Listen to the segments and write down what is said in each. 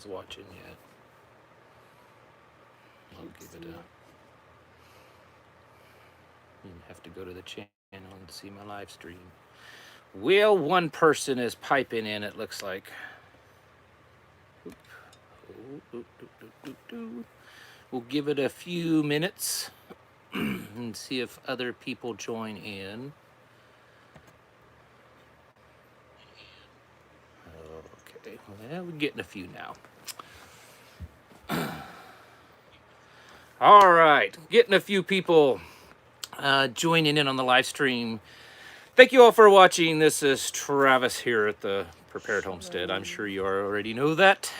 people's watching yet. I'll give it a... You have to go to the channel and see my live stream. Well, one person is piping in, it looks like. We'll give it a few minutes and see if other people join in. Okay, well, we're getting a few now. All right, getting a few people joining in on the live stream. Thank you all for watching. This is Travis here at the Prepared Homestead. I'm sure you already know that.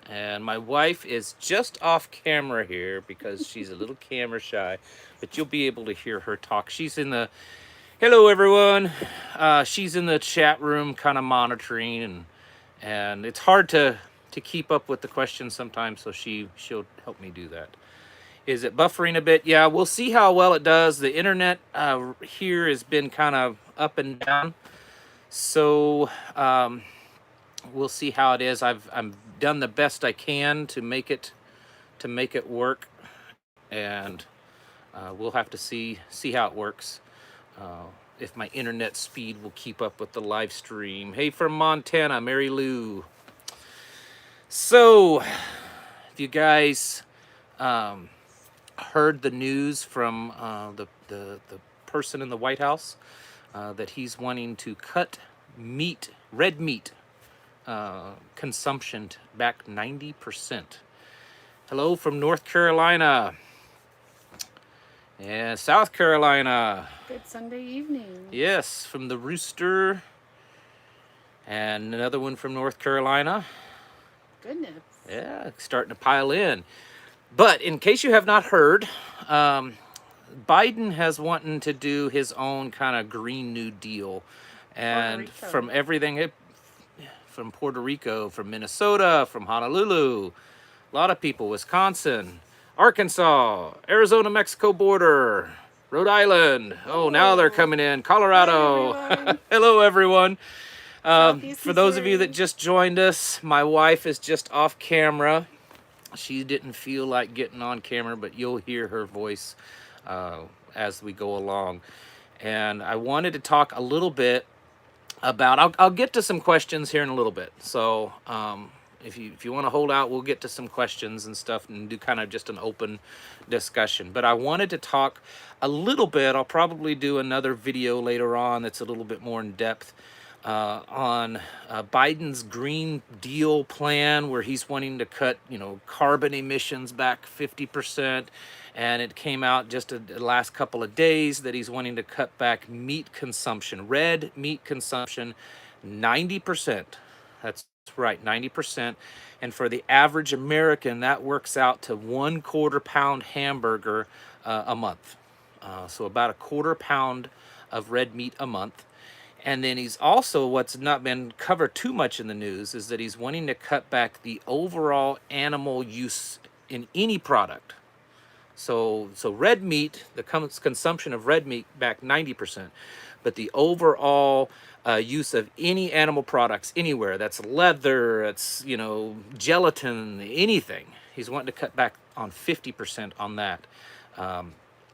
And my wife is just off camera here because she's a little camera shy, but you'll be able to hear her talk. She's in the... Hello, everyone. She's in the chat room kind of monitoring, and it's hard to keep up with the questions sometimes, so she'll help me do that. Is it buffering a bit? Yeah, we'll see how well it does. The internet here has been kind of up and down, so we'll see how it is. I've done the best I can to make it work, and we'll have to see how it works. If my internet speed will keep up with the live stream. Hey, from Montana, Mary Lou. So, if you guys heard the news from the person in the White House that he's wanting to cut red meat consumption back 90%. Hello from North Carolina. Yeah, South Carolina. Good Sunday evening. Yes, from the Rooster. And another one from North Carolina. Goodness. Yeah, starting to pile in. But in case you have not heard, Biden has wanting to do his own kind of Green New Deal. And from everything, from Puerto Rico, from Minnesota, from Honolulu, a lot of people, Wisconsin, Arkansas, Arizona, Mexico border, Rhode Island. Oh, now they're coming in. Colorado. Hi, Hello, everyone. For those of you that just joined us, my wife is just off camera. She didn't feel like getting on camera, but you'll hear her voice as we go along. And I wanted to talk a little bit about, I'll get to some questions here in a little bit. So if you want to hold out, we'll get to some questions and stuff and do kind of just an open discussion. But I wanted to talk a little bit. I'll probably do another video later on that's a little bit more in depth on Biden's Green Deal plan, where he's wanting to cut, carbon emissions back 50%. And it came out just the last couple of days that he's wanting to cut back meat consumption, red meat consumption, 90%. That's right, 90%. And for the average American, that works out to 1/4 pound hamburger a month. So about 1/4 pound of red meat a month. And then he's also, what's not been covered too much in the news, is that he's wanting to cut back the overall animal use in any product. So red meat, the consumption of red meat back 90%, but the overall use of any animal products anywhere, that's leather, it's, gelatin, anything, he's wanting to cut back on 50% on that.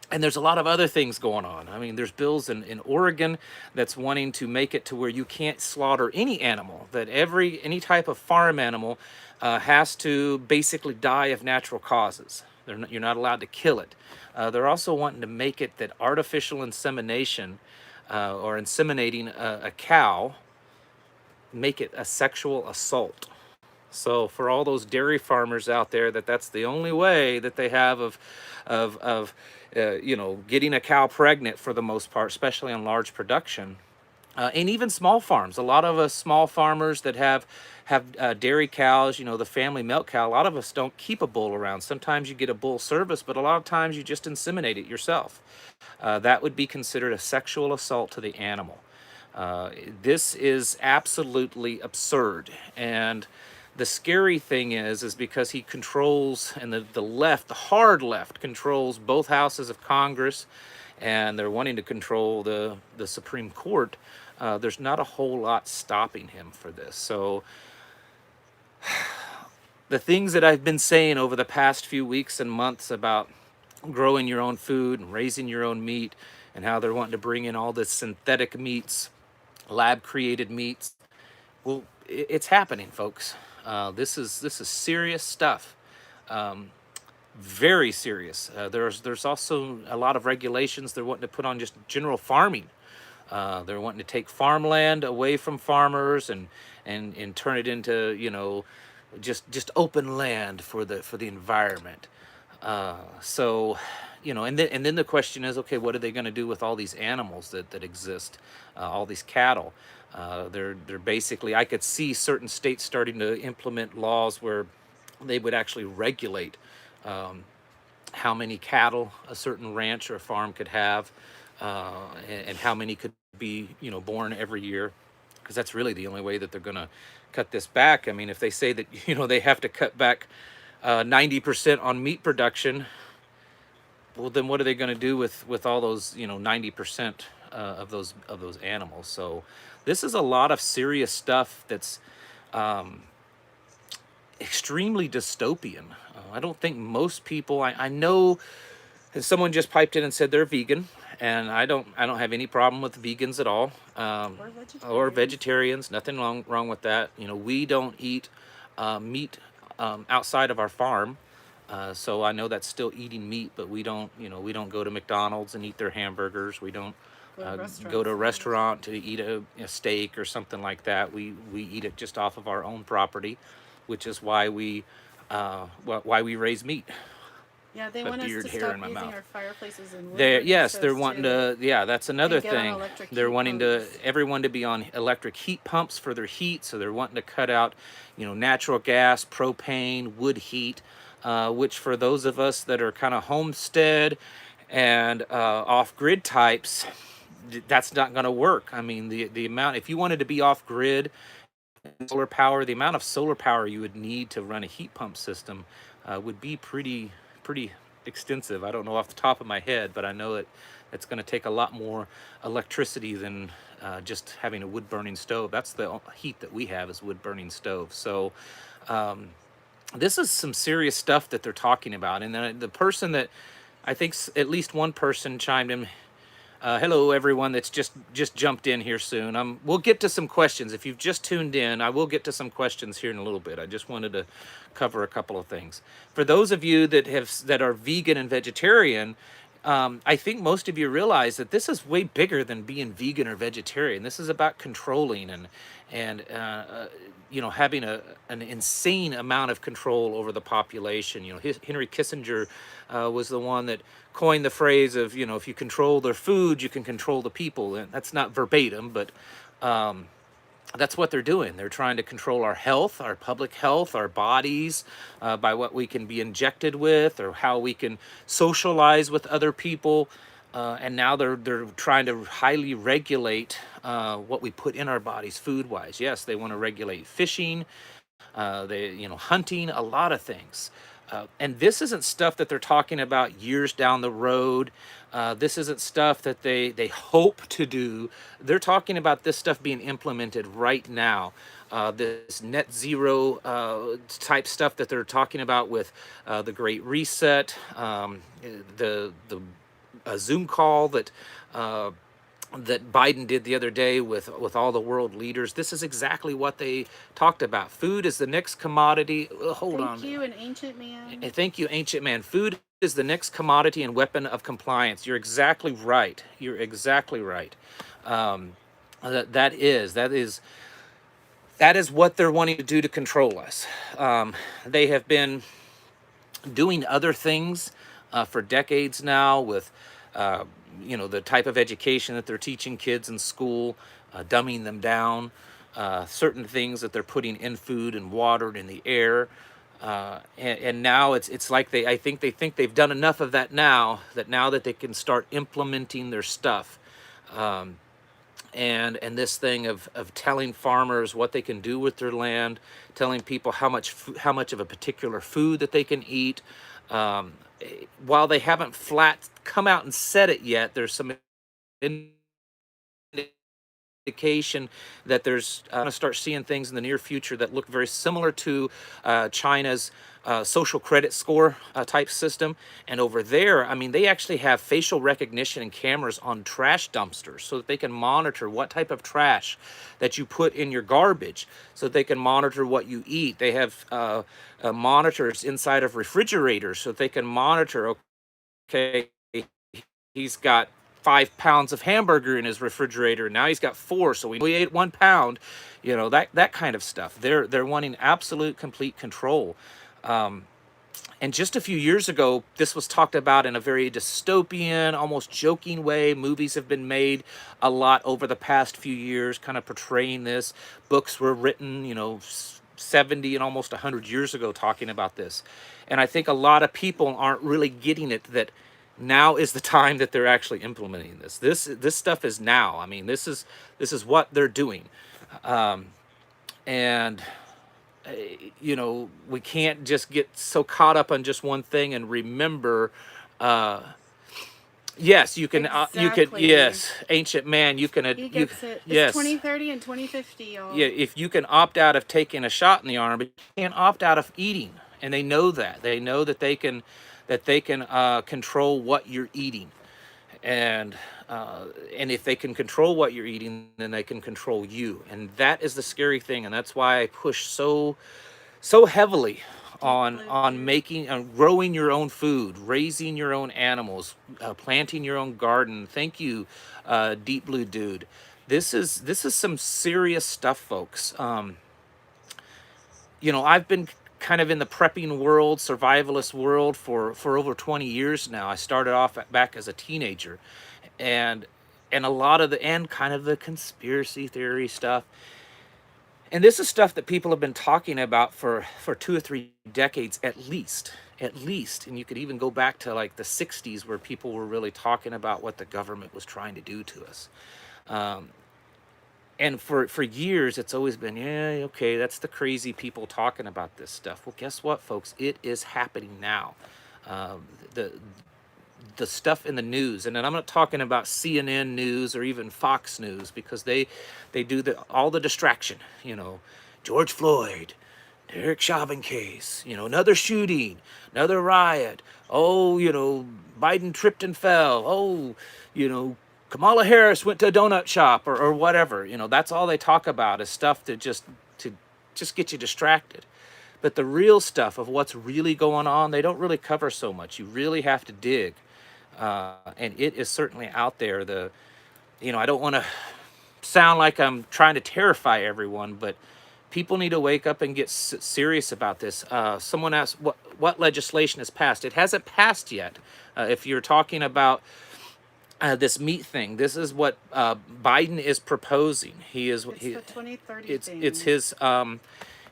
And there's a lot of other things going on. I mean, there's bills in Oregon that's wanting to make it to where you can't slaughter any animal, that any type of farm animal has to basically die of natural causes. You're not allowed to kill it. They're also wanting to make it that artificial insemination or inseminating a cow, make it a sexual assault. So for all those dairy farmers out there, that's the only way that they have of getting a cow pregnant for the most part, especially on large production. And even small farms. A lot of us small farmers that have dairy cows, the family milk cow, a lot of us don't keep a bull around. Sometimes you get a bull service, but a lot of times you just inseminate it yourself. That would be considered a sexual assault to the animal. This is absolutely absurd. And the scary thing is because he controls, and the left, the hard left, controls both houses of Congress, and they're wanting to control the Supreme Court. There's not a whole lot stopping him for this. So the things that I've been saying over the past few weeks and months about growing your own food and raising your own meat, and how they're wanting to bring in all this synthetic meats, lab created meats. Well, it's happening, folks. This is serious stuff. Very serious. There's also a lot of regulations they're wanting to put on just general farming. They're wanting to take farmland away from farmers and turn it into, just open land for the environment. So, and then the question is, okay, what are they going to do with all these animals that exist, all these cattle? They're basically, I could see certain states starting to implement laws where they would actually regulate how many cattle a certain ranch or farm could have, and how many could be, born every year, because that's really the only way that they're going to cut this back. I mean, if they say that, they have to cut back 90% on meat production, well, then what are they going to do with all those, 90% of those animals? So this is a lot of serious stuff that's extremely dystopian. I don't think most people, I know someone just piped in and said they're vegan, and I don't have any problem with vegans at all, or vegetarians. Nothing wrong with that. We don't eat meat outside of our farm, so I know that's still eating meat, but we don't go to McDonald's and eat their hamburgers. We don't go to a restaurant to eat a steak or something like that. We eat it just off of our own property, which is why we raise meat. Yeah, they A want us beard to hair stop in my using mouth. our fireplaces and wood They're, burning yes, they're stoves wanting too, to, yeah, that's another and get on thing. electric They're heat wanting pumps. everyone to be on electric heat pumps for their heat. So they're wanting to cut out, natural gas, propane, wood heat, which for those of us that are kind of homestead and off-grid types, that's not going to work. I mean, the amount, if you wanted to be off-grid, solar power, the amount of solar power you would need to run a heat pump system would be pretty extensive. I don't know off the top of my head, but I know that it's going to take a lot more electricity than just having a wood burning stove. That's the heat that we have, is wood burning stove. So this is some serious stuff that they're talking about. And then the person that, I think at least one person chimed in. Hello, everyone that's just jumped in here soon. We'll get to some questions. If you've just tuned in, I will get to some questions here in a little bit. I just wanted to cover a couple of things. For those of you that are vegan and vegetarian, I think most of you realize that this is way bigger than being vegan or vegetarian. This is about controlling and having an insane amount of control over the population. Henry Kissinger was the one that coined the phrase of, if you control their food, you can control the people. And that's not verbatim, but that's what they're doing. They're trying to control our health, our public health, our bodies, by what we can be injected with or how we can socialize with other people. And now they're trying to highly regulate what we put in our bodies food-wise. Yes, they want to regulate fishing, hunting, a lot of things. And this isn't stuff that they're talking about years down the road. This isn't stuff that they hope to do. They're talking about this stuff being implemented right now. This net zero type stuff that they're talking about with the Great Reset, the a Zoom call that Biden did the other day with all the world leaders. This is exactly what they talked about. Food is the next commodity. Hold on. Thank you, an ancient man. Thank you, ancient man. Food is the next commodity and weapon of compliance. You're exactly right. You're exactly right. That is what they're wanting to do to control us. They have been doing other things for decades now with the type of education that they're teaching kids in school, dumbing them down, certain things that they're putting in food and water and in the air. And now it's like I think they think they've done enough of that now that they can start implementing their stuff. And this thing of telling farmers what they can do with their land, telling people how much of a particular food that they can eat. While they haven't flat come out and said it yet, there's some indication that there's going to start seeing things in the near future that look very similar to China's social credit score type system. And over there, I mean, they actually have facial recognition and cameras on trash dumpsters so that they can monitor what type of trash that you put in your garbage, so that they can monitor what you eat. They have monitors inside of refrigerators so that they can monitor, okay, he's got 5 pounds of hamburger in his refrigerator. Now he's got 4, so we ate 1 pound. You know, that kind of stuff. They're wanting absolute, complete control. And just a few years ago, this was talked about in a very dystopian, almost joking way. Movies have been made a lot over the past few years, kind of portraying this. Books were written, you know, 70 and almost 100 years ago talking about this. And I think a lot of people aren't really getting it, that now is the time that they're actually implementing this. This stuff is now. I mean, this is what they're doing. And you know, we can't just get so caught up on just one thing and remember, yes, you can, you could, Exactly. yes, ancient man, you can, He gets it. It's yes, 2030 and 2050, y'all. yeah, if you can opt out of taking a shot in the arm, but you can't opt out of eating, and they know that. They know that they can, control what you're eating, and if they can control what you're eating, then they can control you, and that is the scary thing, and that's why I push so heavily on making, growing your own food, raising your own animals, planting your own garden. Thank you, Deep Blue Dude. This is some serious stuff, folks. You know, I've been kind of in the prepping world, survivalist world for over 20 years now. I started off back as a teenager, and a lot of kind of the conspiracy theory stuff. And this is stuff that people have been talking about for 2 or 3 decades at least. And you could even go back to like the 60s, where people were really talking about what the government was trying to do to us. And for years, it's always been, yeah, okay, that's the crazy people talking about this stuff. Well, guess what, folks? It is happening now. The stuff in the news, and then I'm not talking about CNN News or even Fox News, because they do all the distraction. You know, George Floyd, Derek Chauvin case, you know, another shooting, another riot. Oh, you know, Biden tripped and fell. Oh, you know, Kamala Harris went to a donut shop, or whatever. You know, that's all they talk about, is stuff to just get you distracted. But the real stuff of what's really going on, they don't really cover so much. You really have to dig. And it is certainly out there. You know, I don't want to sound like I'm trying to terrify everyone, but people need to wake up and get serious about this. Someone asked what legislation has passed. It hasn't passed yet. If you're talking about this meat thing, this is what Biden is proposing. It's the 2030 thing.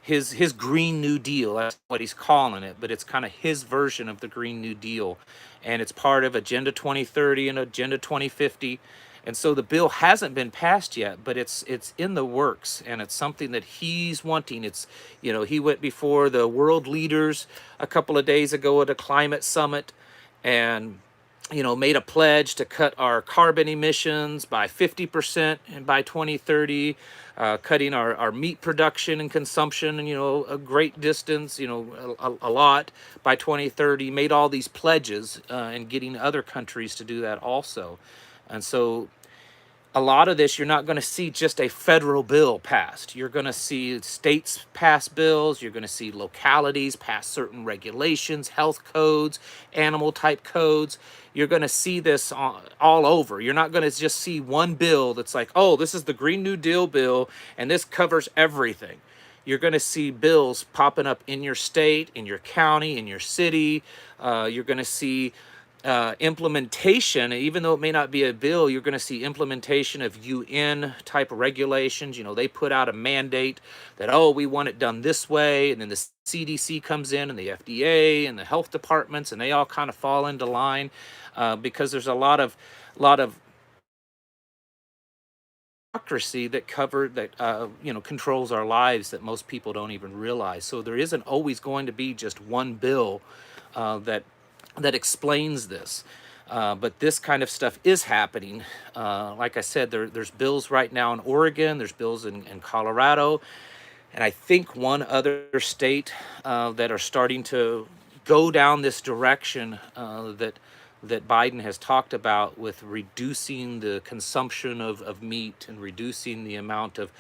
It's his Green New Deal. That's what he's calling it, but it's kind of his version of the Green New Deal, and it's part of Agenda 2030 and Agenda 2050. And so the bill hasn't been passed yet, but it's in the works, and it's something that he's wanting. It's, you know, he went before the world leaders a couple of days ago at a climate summit, and, you know, made a pledge to cut our carbon emissions by 50% and by 2030, cutting our meat production and consumption, and, you know, a great distance, you know, a lot by 2030, made all these pledges, and getting other countries to do that also. And so a lot of this, you're not going to see just a federal bill passed. You're going to see states pass bills. You're going to see localities pass certain regulations, health codes, animal type codes. You're going to see this all over. You're not going to just see one bill that's like, oh, this is the Green New Deal bill, and this covers everything. You're going to see bills popping up in your state, in your county, in your city. You're going to see implementation, even though it may not be a bill, you're going to see implementation of UN type regulations. You know, they put out a mandate that, oh, we want it done this way, and then the CDC comes in, and the FDA and the health departments, and they all kind of fall into line, because there's a lot of bureaucracy that controls our lives that most people don't even realize. So there isn't always going to be just one bill that explains this. But this kind of stuff is happening. Like I said, there's bills right now in Oregon, there's bills in Colorado, and I think one other state that are starting to go down this direction that Biden has talked about, with reducing the consumption of meat and reducing the amount of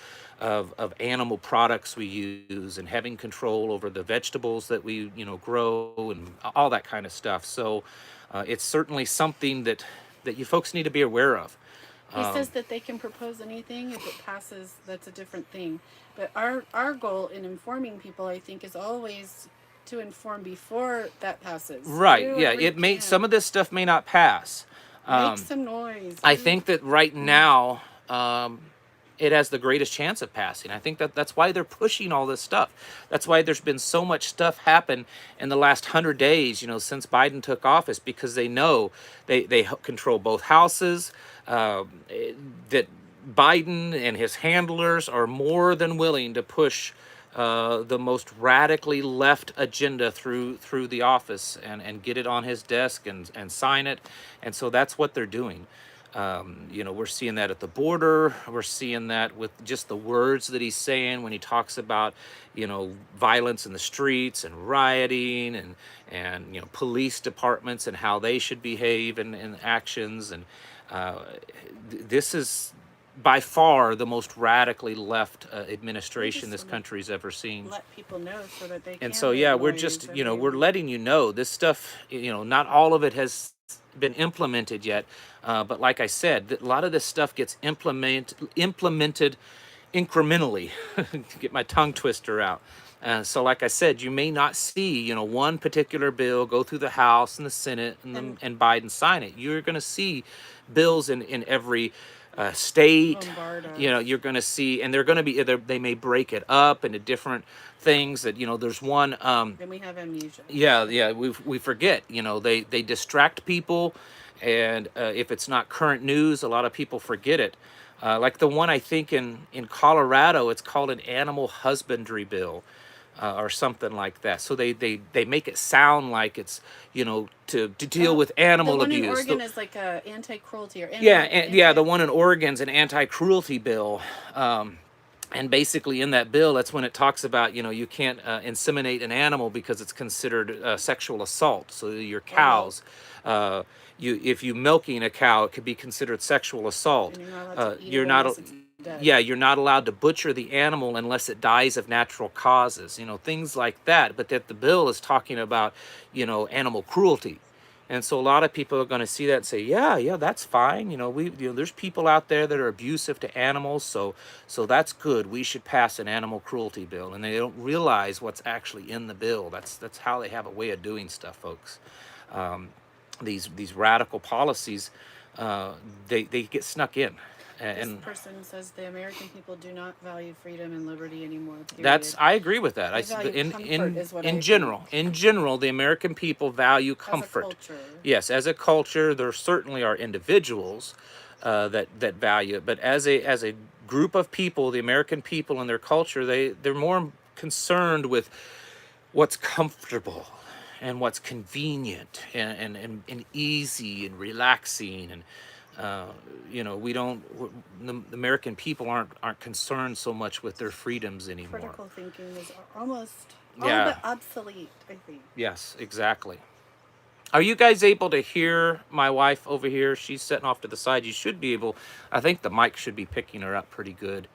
animal products we use, and having control over the vegetables that we grow, and all that kind of stuff. So it's certainly something that you folks need to be aware of. He says that they can propose anything if it passes. That's a different thing. But our goal in informing people, I think, is always to inform before that passes. Right. Yeah. It may, some of this stuff may not pass. Make some noise. I think that right now, it has the greatest chance of passing. I think that's why they're pushing all this stuff. That's why there's been so much stuff happen in the last 100 days, since Biden took office, because they know they control both houses, that Biden and his handlers are more than willing to push the most radically left agenda through the office, and get it on his desk and sign it. And so that's what they're doing. We're seeing that at the border. We're seeing that with just the words that he's saying when he talks about, violence in the streets and rioting, and police departments and how they should behave in actions. And this is by far the most radically left administration this country's ever seen. Let people know so that they can. And so, yeah, we're just, we're letting this stuff, not all of it has been implemented yet. But like I said, a lot of this stuff gets implemented incrementally. To get my tongue twister out. So like I said, you may not see, one particular bill go through the House and the Senate and Biden sign it. You're going to see bills in every state. You're going to see, and they're going to be, they may break it up into different things. That there's one. Then we have amnesia. Yeah, we forget. They distract people, and if it's not current news, a lot of people forget it. Like the one I think in Colorado, it's called an animal husbandry bill. Or something like that. So they make it sound like it's to deal with animal abuse. The one in Oregon is like a anti-cruelty or the one in Oregon's an anti-cruelty bill. And basically in that bill, that's when it talks about you can't inseminate an animal because it's considered sexual assault. So your cows, if you milking a cow, it could be considered sexual assault. And you're not allowed to eat it unless it's dead. You're not allowed to butcher the animal unless it dies of natural causes, things like that. But that the bill is talking about, animal cruelty. And so a lot of people are going to see that and say, yeah, that's fine. There's people out there that are abusive to animals. So that's good. We should pass an animal cruelty bill. And they don't realize what's actually in the bill. That's how they have a way of doing stuff, folks. These radical policies, they get snuck in. This person says the American people do not value freedom and liberty anymore. Period. I agree with that. In general, the American people value comfort. As a culture. Yes, as a culture, there certainly are individuals that value it, but as a group of people, the American people and their culture, they're more concerned with what's comfortable and what's convenient and easy and relaxing. And the American people aren't concerned so much with their freedoms anymore. Critical thinking is almost all but obsolete, I think. Yes, exactly. Are you guys able to hear my wife over here? She's sitting off to the side. You should be able. I think the mic should be picking her up pretty good.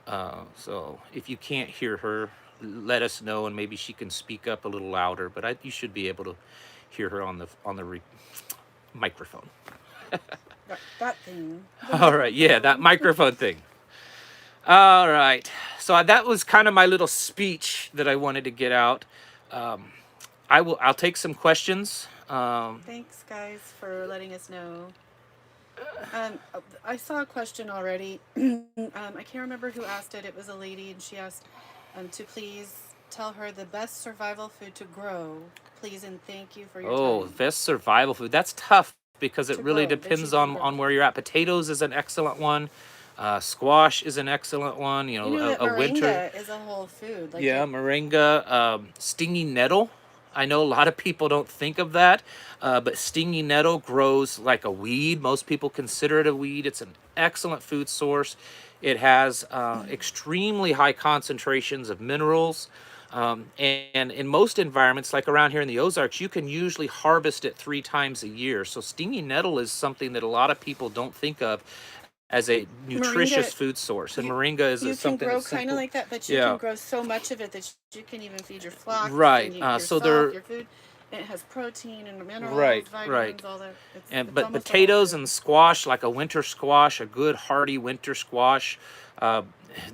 So if you can't hear her, let us know, and maybe she can speak up a little louder. But you should be able to hear her on the microphone. That thing. All right, yeah, that microphone thing. All right, so that was kind of my little speech that I wanted to get out. I'll take some questions. Thanks, guys, for letting us know. I saw a question already. I can't remember who asked it. It was a lady, and she asked to please tell her the best survival food to grow. Please and thank you for your time. Oh, best survival food. That's tough because it really depends on where you're at. Potatoes is an excellent one. Squash is an excellent one. Moringa a winter is a whole food. Moringa. Stinging nettle I know a lot of people don't think of that, but stinging nettle grows like a weed. Most people consider it a weed. It's an excellent food source. It has extremely high concentrations of minerals. And in most environments, like around here in the Ozarks, you can usually harvest it 3 times a year. So stinging nettle is something that a lot of people don't think of as a nutritious Moringa, food source. And you moringa is you can something grow that's kind of simple. like that, but you can Yeah, grow so much of it that you can even feed your flocks right. and So yourself, they're your food. And it has protein and minerals, right, right. vitamins, all that. And It's but almost a whole potatoes food. and squash, like a winter squash, a good hearty winter squash, uh,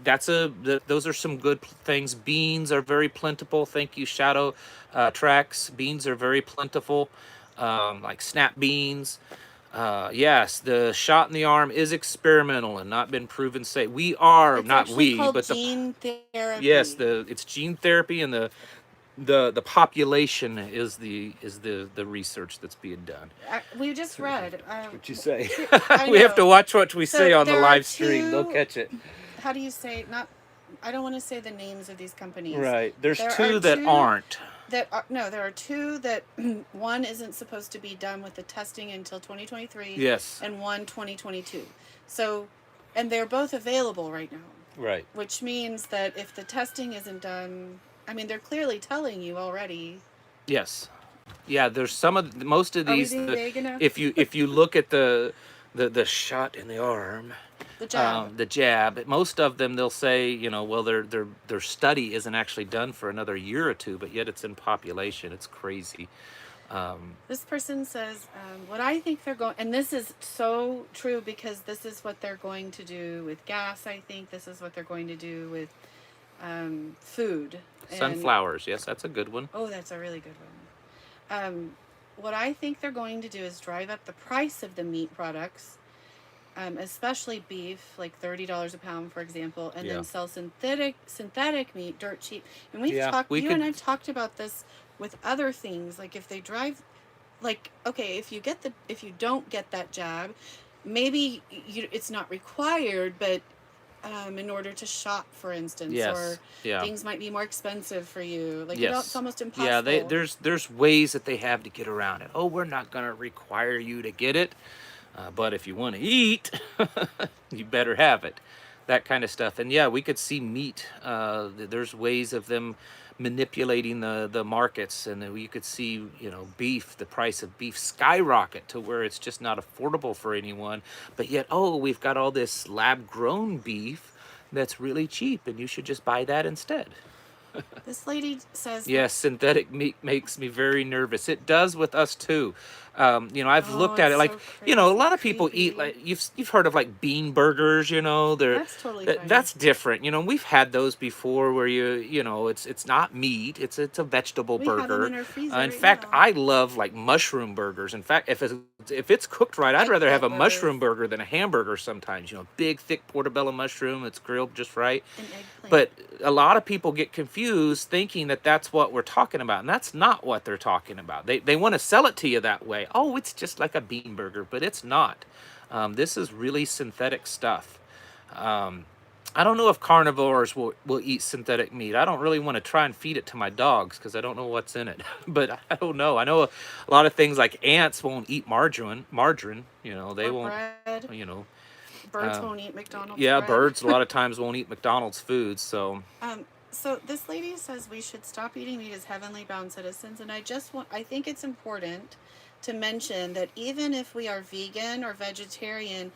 those are some good things. Beans are very plentiful. Thank you, Shadow Tracks. Beans are very plentiful, like snap beans. Yes, the shot in the arm is experimental and not been proven safe. We are It's not actually we, called but gene yes, therapy. it's gene therapy, and the population is the research that's being done. We just read. What you say? I We have to know. watch what we say So on the there are live stream. They'll two. catch it. How do you say? Not. I don't want to say the names of these companies. Right. There's There are two that two aren't. that are, no. There are two that one isn't supposed to be done with the testing until 2023, Yes. and one 2022. So, and they're both available right now, Right. which means that if the testing isn't done, I mean, they're clearly telling you already. Yes. Yeah. There's most of Are we these. being vague enough? If you look at the shot in the arm, The jab. the jab, most of them they'll say, well, their study isn't actually done for another year or two, but yet it's in population. It's crazy. This person says, what I think they're going, and this is so true because this is what they're going to do with gas. I think this is what they're going to do with food. And, Sunflowers. Yes, that's a good one. oh, that's a really good one. What I think they're going to do is drive up the price of the meat products, especially beef, like $30 a pound, for example, and Yeah. then sell synthetic meat dirt cheap. And we've Yeah, talked, we you and could. I've talked about this with other things. Like if they drive, like okay, if you don't get that jab, maybe it's not required, but in order to shop, for instance, Yes. or Yeah. things might be more expensive for you. Like Yes. it's almost Yeah. impossible. There's ways that they have to get around it. Oh, we're not going to require you to get it, but if you want to eat, you better have it. That kind of stuff. And yeah, we could see meat. There's ways of them manipulating the markets, and then you could see beef, the price of beef skyrocket to where it's just not affordable for anyone. But yet, oh, we've got all this lab grown beef that's really cheap, and you should just buy that instead. This lady says, Yes, synthetic meat makes me very nervous. It does with us too. I've "Oh, looked at it's it like, so a crazy lot of people creepy." eat, like you've heard of like bean burgers. They're That's totally fine. that's different. We've had those before where it's not meat. It's a vegetable We have them burger. in our freezer In right fact, now. I love like mushroom burgers. In fact, if it's cooked right, I'd rather have a Eggplant burgers. mushroom burger than a hamburger sometimes. Big thick portobello mushroom that's grilled just right. An eggplant. But a lot of people get confused thinking that that's what we're talking about, and that's not what they're talking about. They want to sell it to you that way. Oh, it's just like a bean burger, but it's not. This is really synthetic stuff. I don't know if carnivores will eat synthetic meat. I don't really want to try and feed it to my dogs because I don't know what's in it. But I don't know. I know a lot of things like ants won't eat margarine. They or won't. bread. You know. Birds won't eat McDonald's Yeah, bread. birds a lot of times won't eat McDonald's food. So. So this lady says we should stop eating meat as heavenly bound citizens, and I think it's important to mention that even if we are vegan or vegetarian,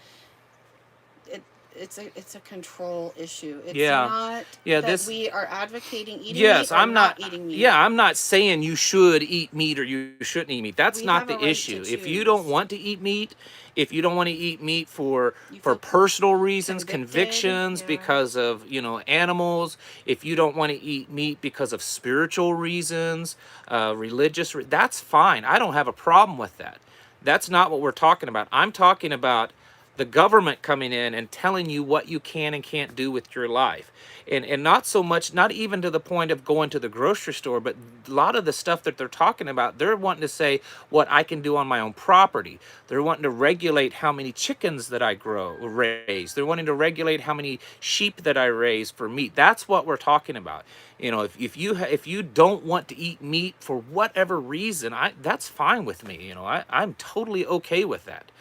it's a control issue. It's not that we are advocating eating Yes, meat or I'm not. eating meat. Yeah, I'm not saying you should eat meat or you shouldn't eat meat. That's We not have a the right issue. to If you don't choose. want to eat meat, if you don't want to eat meat for feel personal reasons, convicted, convictions, yeah. because of animals, if you don't want to eat meat because of spiritual reasons, that's fine. I don't have a problem with that. That's not what we're talking about. I'm talking about the government coming in and telling you what you can and can't do with your life. And not so much, not even to the point of going to the grocery store, but a lot of the stuff that they're talking about, they're wanting to say what I can do on my own property. They're wanting to regulate how many chickens that I raise. They're wanting to regulate how many sheep that I raise for meat. That's what we're talking about. You know, if you don't want to eat meat for whatever reason, that's fine with me. You know, I'm totally okay with that.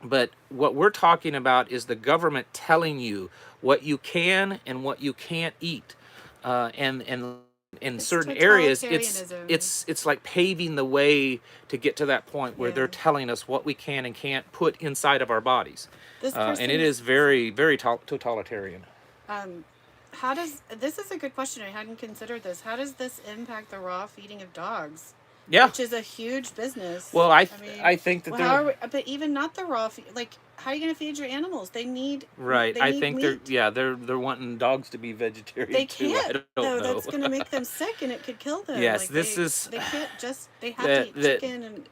But what we're talking about is the government telling you what you can and what you can't eat, and in It's certain areas, totalitarianism. it's like paving the way to get to that point where Yeah. they're telling us what we can and can't put inside of our bodies, This and it person, is very, very totalitarian. um, how does this is a good question. I hadn't considered this. How does this impact the raw feeding of dogs, Yeah. which is a huge business? Well, I mean, I think that well, how they're are we, but even not the raw feed, like how are you going to feed your animals? right. They I need think they're meat. yeah they're wanting dogs to be They vegetarian too. can't I don't though. know. That's going to make them sick and it could kill them. Yes, Like this is they can't just they have to that eat that chicken and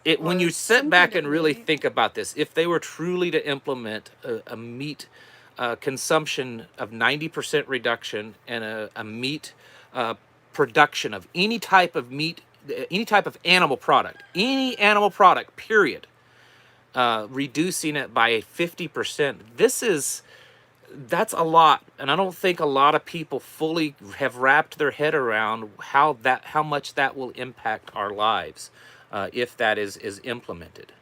it when or you sit some back kind of and really meat. think about this, if they were truly to implement a meat consumption of 90% reduction and a meat uh, production of any type of meat, any type of animal product, any animal product, period, reducing it by 50%, that's a lot, and I don't think a lot of people fully have wrapped their head around how much that will impact our lives, if that is implemented.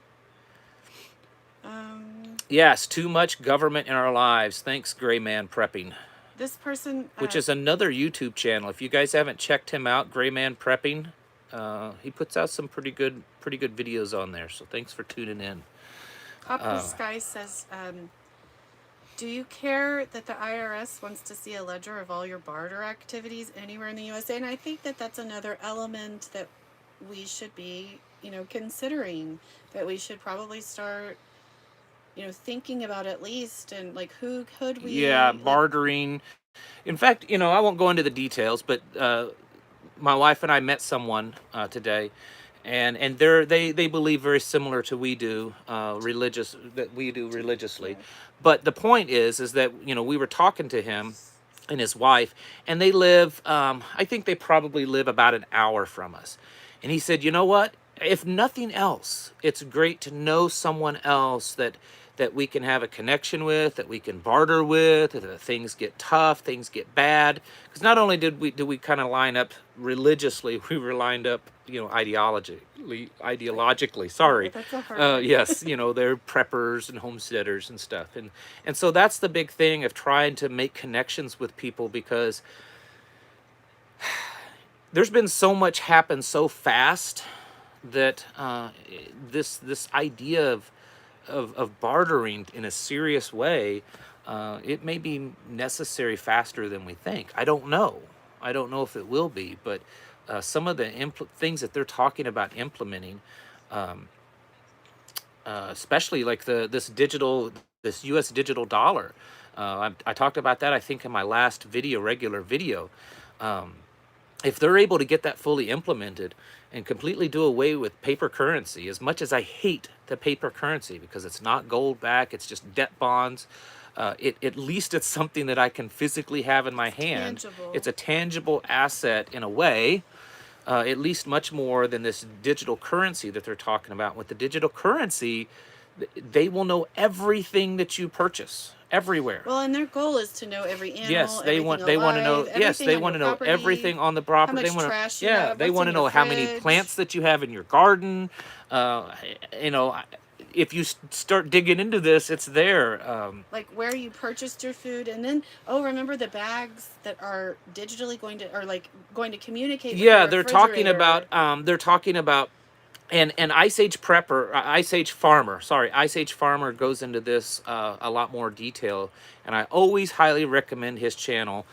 Um, Yes, too much government in our lives. Thanks, Gray Man Prepping, this person, which is another YouTube channel. If you guys haven't checked him out, Gray Man Prepping, he puts out some pretty good videos on there. So thanks for tuning in. Copper Sky says, do you care that the IRS wants to see a ledger of all your barter activities anywhere in the USA? And I think that that's another element that we should be, considering, that we should probably start, thinking about at least, and like who could Yeah, we like. bartering. In fact, I won't go into the details, but my wife and I met someone today, and they believe very similar to we do, religiously. Yeah. But the point is that we were talking to him and his wife, and they live. I think they probably live about an hour from us, and he said, you know what? If nothing else, it's great to know someone else that we can have a connection with, that we can barter with, that things get tough, things get bad. Because not only did we kind of line up religiously, we were lined up, ideologically. Sorry, That's a hard one. yes, they're preppers and homesteaders and stuff, and so that's the big thing of trying to make connections with people, because there's been so much happen so fast that this idea of bartering in a serious way, it may be necessary faster than we think. I don't know. I don't know if it will be, but some of the things that they're talking about implementing, especially like this U.S. digital dollar. I talked about that, I think, in my last regular video. If they're able to get that fully implemented and completely do away with paper currency, as much as I hate the paper currency because it's not gold back, it's just debt bonds, at least it's something that I can physically have in my hand. Tangible. It's a tangible asset in a way, at least much more than this digital currency that they're talking about. With the digital currency, they will know everything that you purchase everywhere. Well, and their goal is to know every animal. Yes, they want to know. Yes, they want to know everything on the property. How much trash you have. They want to know how many plants that you have in your garden. You know, if you start digging into this, it's there. Like where you purchased your food, and then remember the bags that are digitally going to communicate. With Yeah, your they're talking refrigerator. about. They're talking about. And Ice Age Prepper, Ice Age Farmer, sorry, Ice Age Farmer goes into this a lot more detail, and I always highly recommend his channel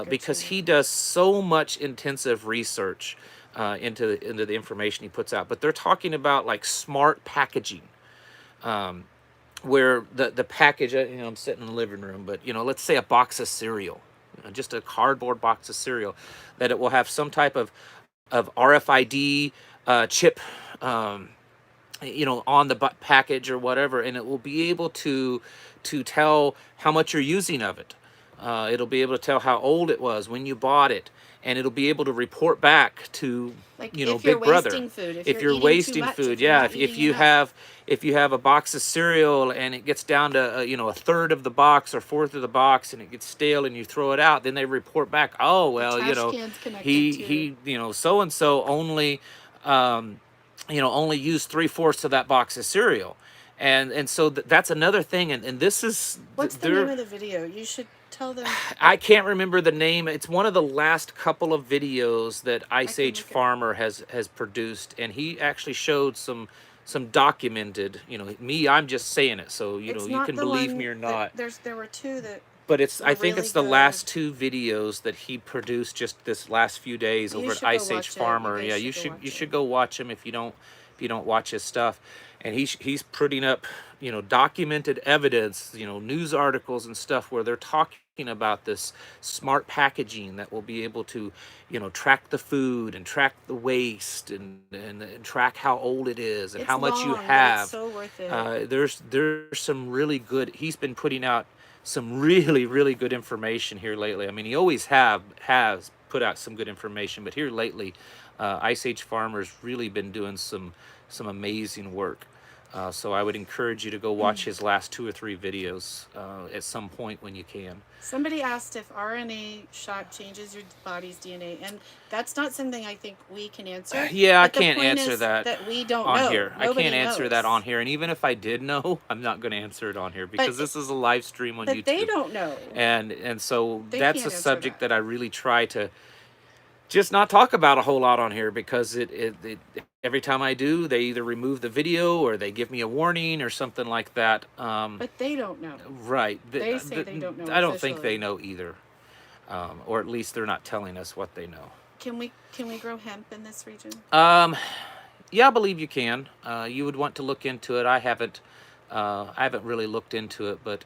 because he does so much intensive research into the information he puts out. But they're talking about like smart packaging, where the package, I'm sitting in the living room, but let's say a box of cereal, just a cardboard box of cereal, that it will have some type of RFID chip on the package or whatever, and it will be able to tell how much you're using of it. It'll be able to tell how old it was when you bought it, and it'll be able to report back to Like if you're Big Brother. wasting food, if If you're you're eating too wasting much, food, if you're yeah. not If eating you enough. have a box of cereal and it gets down to a third of the box or fourth of the box and it gets stale and you throw it out, then they report back, oh The well, trash can's connected to. he so and so only only used 3/4 of that box of cereal. And so that's another thing, and this is What's the name of the video? You should tell them. I can't remember the name. It's one of the last couple of videos that I Ice can Age look it. Farmer has produced, and he actually showed some documented. Me, I'm just saying it, so It's you not can the believe one me or that not. there were two that But I were think really it's the good. last two videos that he produced just this last few days You over at should go Ice Age watch it. You Farmer. guys Yeah, should you go should watch you it. should go watch him if you don't watch his stuff. And he's putting up documented evidence, news articles and stuff where they're talking about this smart packaging that will be able to track the food and track the waste and track how old it is and It's how much you long, but it's have. so worth it. There's some really good. He's been putting out some really good information here lately. I mean, he always has put out some good information, but here lately, Ice Age Farmer's really been doing some amazing work. So I would encourage you to go watch his last 2 or 3 videos at some point when you can. Somebody asked if RNA shot changes your body's DNA, and that's not something I think we can answer. Yeah, I But the can't point answer is that we don't on know. here. I Nobody can't answer that knows. on here, and even if I did know, I'm not going to answer it on here because But this is a live stream on but they YouTube, don't know. and so They that's can't a answer subject that. that I really try to just not talk about a whole lot on here because it every time I do, they either remove the video or they give me a warning or something like that. But they don't know. Right. They say they don't know I don't think they officially. know either, or at least they're not telling us what they know. Can we grow hemp in this region? Yeah, I believe you can. You would want to look into it. I haven't really looked into it, but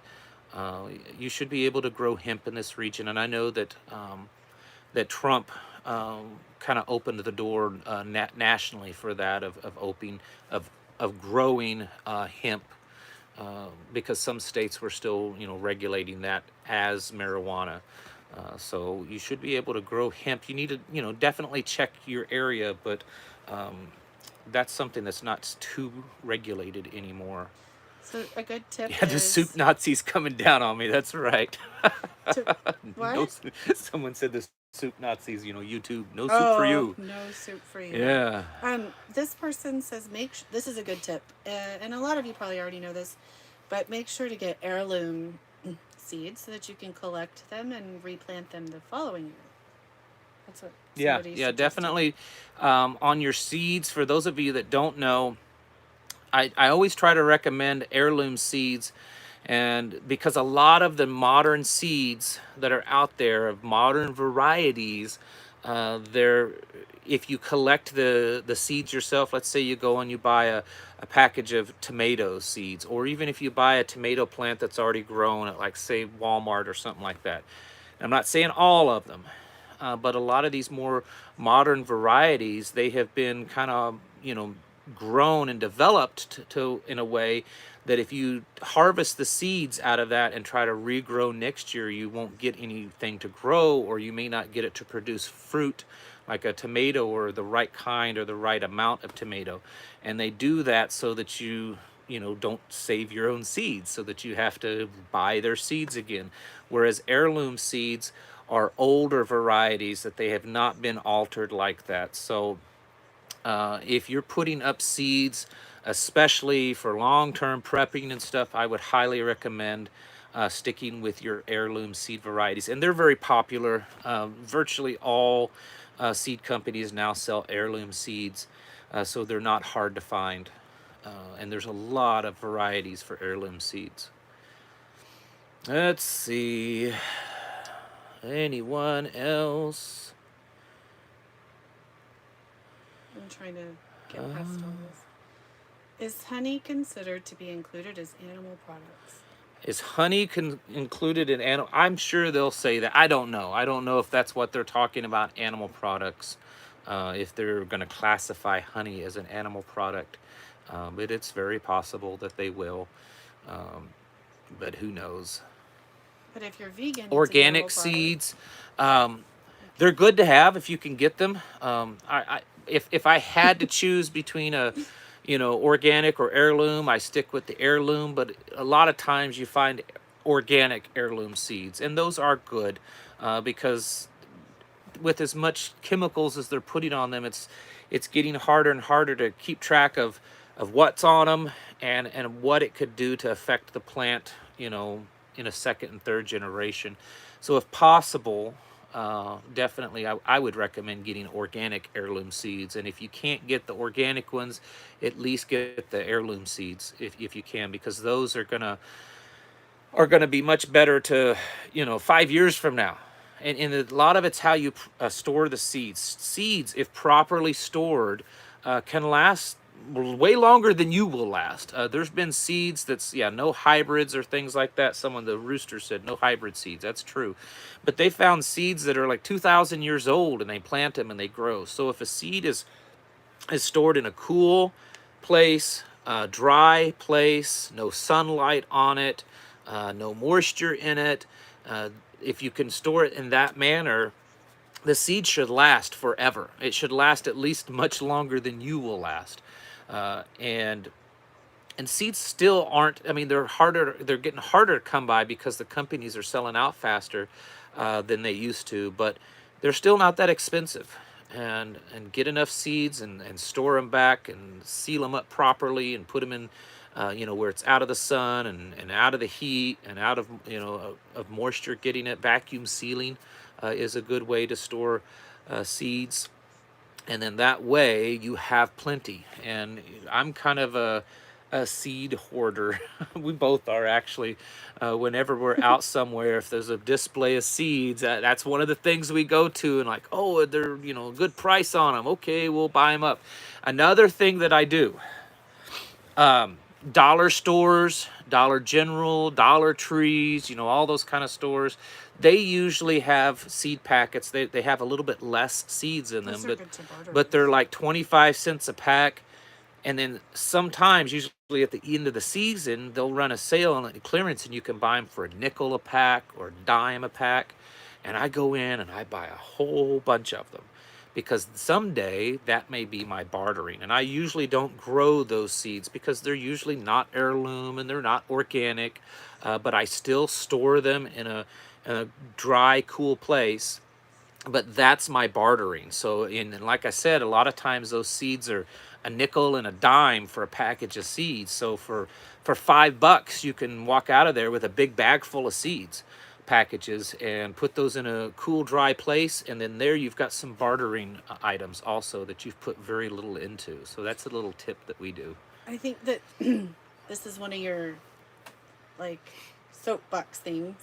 you should be able to grow hemp in this region. And I know that Trump kind of opened the door nationally for that of growing hemp because some states were still regulating that as marijuana. So you should be able to grow hemp. You need to definitely check your area, but that's something that's not too regulated anymore. So a good tip Yeah, the soup is Nazi's coming down on me. That's right. to No, what? someone said the soup Nazis. YouTube, no soup for Oh, you. no soup for you. Yeah. This person says this is a good tip, and a lot of you probably already know this, but make sure to get heirloom seeds so that you can collect them and replant them the following year. That's what Yeah, somebody yeah, suggested. definitely. On your seeds, for those of you that don't know, I always try to recommend heirloom seeds, and because a lot of the modern seeds that are out there of modern varieties, they're if you collect the seeds yourself, let's say you go and you buy a package of tomato seeds, or even if you buy a tomato plant that's already grown at, like, say, Walmart or something like that. I'm not saying all of them, but a lot of these more modern varieties, they have been kind of grown and developed to in a way that if you harvest the seeds out of that and try to regrow next year, you won't get anything to grow, or you may not get it to produce fruit like a tomato or the right kind or the right amount of tomato. And they do that so that you don't save your own seeds, so that you have to buy their seeds again. Whereas heirloom seeds are older varieties that they have not been altered like that. So if you're putting up seeds, especially for long-term prepping and stuff, I would highly recommend sticking with your heirloom seed varieties. And they're very popular. Virtually all seed companies now sell heirloom seeds, so they're not hard to find. And there's a lot of varieties for heirloom seeds. Let's see. Anyone else? I'm trying to get past all this. Is honey considered to be included as animal products? Is honey included in animal? I'm sure they'll say that. I don't know. I don't know if that's what they're talking about, animal products. If they're going to classify honey as an animal product. But it's very possible that they will. Um, but who knows? But if you're vegan, it's a Organic terrible product. seeds, um, they're good to have if you can get them. If I had to choose between a, organic or heirloom, I stick with the heirloom. But a lot of times you find organic heirloom seeds, and those are good because with as much chemicals as they're putting on them, it's getting harder and harder to keep track of what's on them and what it could do to affect the plant, in a second and third generation. So if possible, definitely I would recommend getting organic heirloom seeds. And if you can't get the organic ones, at least get the heirloom seeds if you can, because those are gonna be much better to, 5 years from now. And a lot of it's how you store the seeds. Seeds, if properly stored, can last way longer than you will last. There's been seeds that's, yeah, no hybrids or things like that. Someone, the rooster, said no hybrid seeds. That's true. But they found seeds that are like 2,000 years old, and they plant them and they grow. So if a seed is stored in a cool place, dry place, no sunlight on it, no moisture in it. If you can store it in that manner, the seed should last forever. It should last at least much longer than you will last. And seeds still aren't. I mean, they're harder. They're getting harder to come by because the companies are selling out faster than they used to. But they're still not that expensive. And get enough seeds and store them back and seal them up properly and put them in, where it's out of the sun and out of the heat and out of of moisture. Getting it vacuum sealing is a good way to store seeds. And then that way you have plenty. And I'm kind of a seed hoarder. We both are, actually. Whenever we're out somewhere, if there's a display of seeds, that's one of the things we go to, and like, oh, they're, good price on them. Okay, we'll buy them up. Another thing that I do, dollar stores, Dollar General, Dollar Trees, all those kind of stores, they usually have seed packets. They have a little bit less seeds in them, Those are good to barter but with. they're like 25 cents a pack. And then sometimes, usually at the end of the season, they'll run a sale on clearance, and you can buy them for a nickel a pack or a dime a pack. And I go in and I buy a whole bunch of them, because someday that may be my bartering. And I usually don't grow those seeds because they're usually not heirloom and they're not organic, but I still store them in a dry, cool place. But that's my bartering. So, and like I said, a lot of times those seeds are a nickel and a dime for a package of seeds. So for $5, you can walk out of there with a big bag full of seeds packages and put those in a cool, dry place. And then there you've got some bartering items also that you've put very little into. So that's a little tip that we do. I think that this is one of your like soapbox things.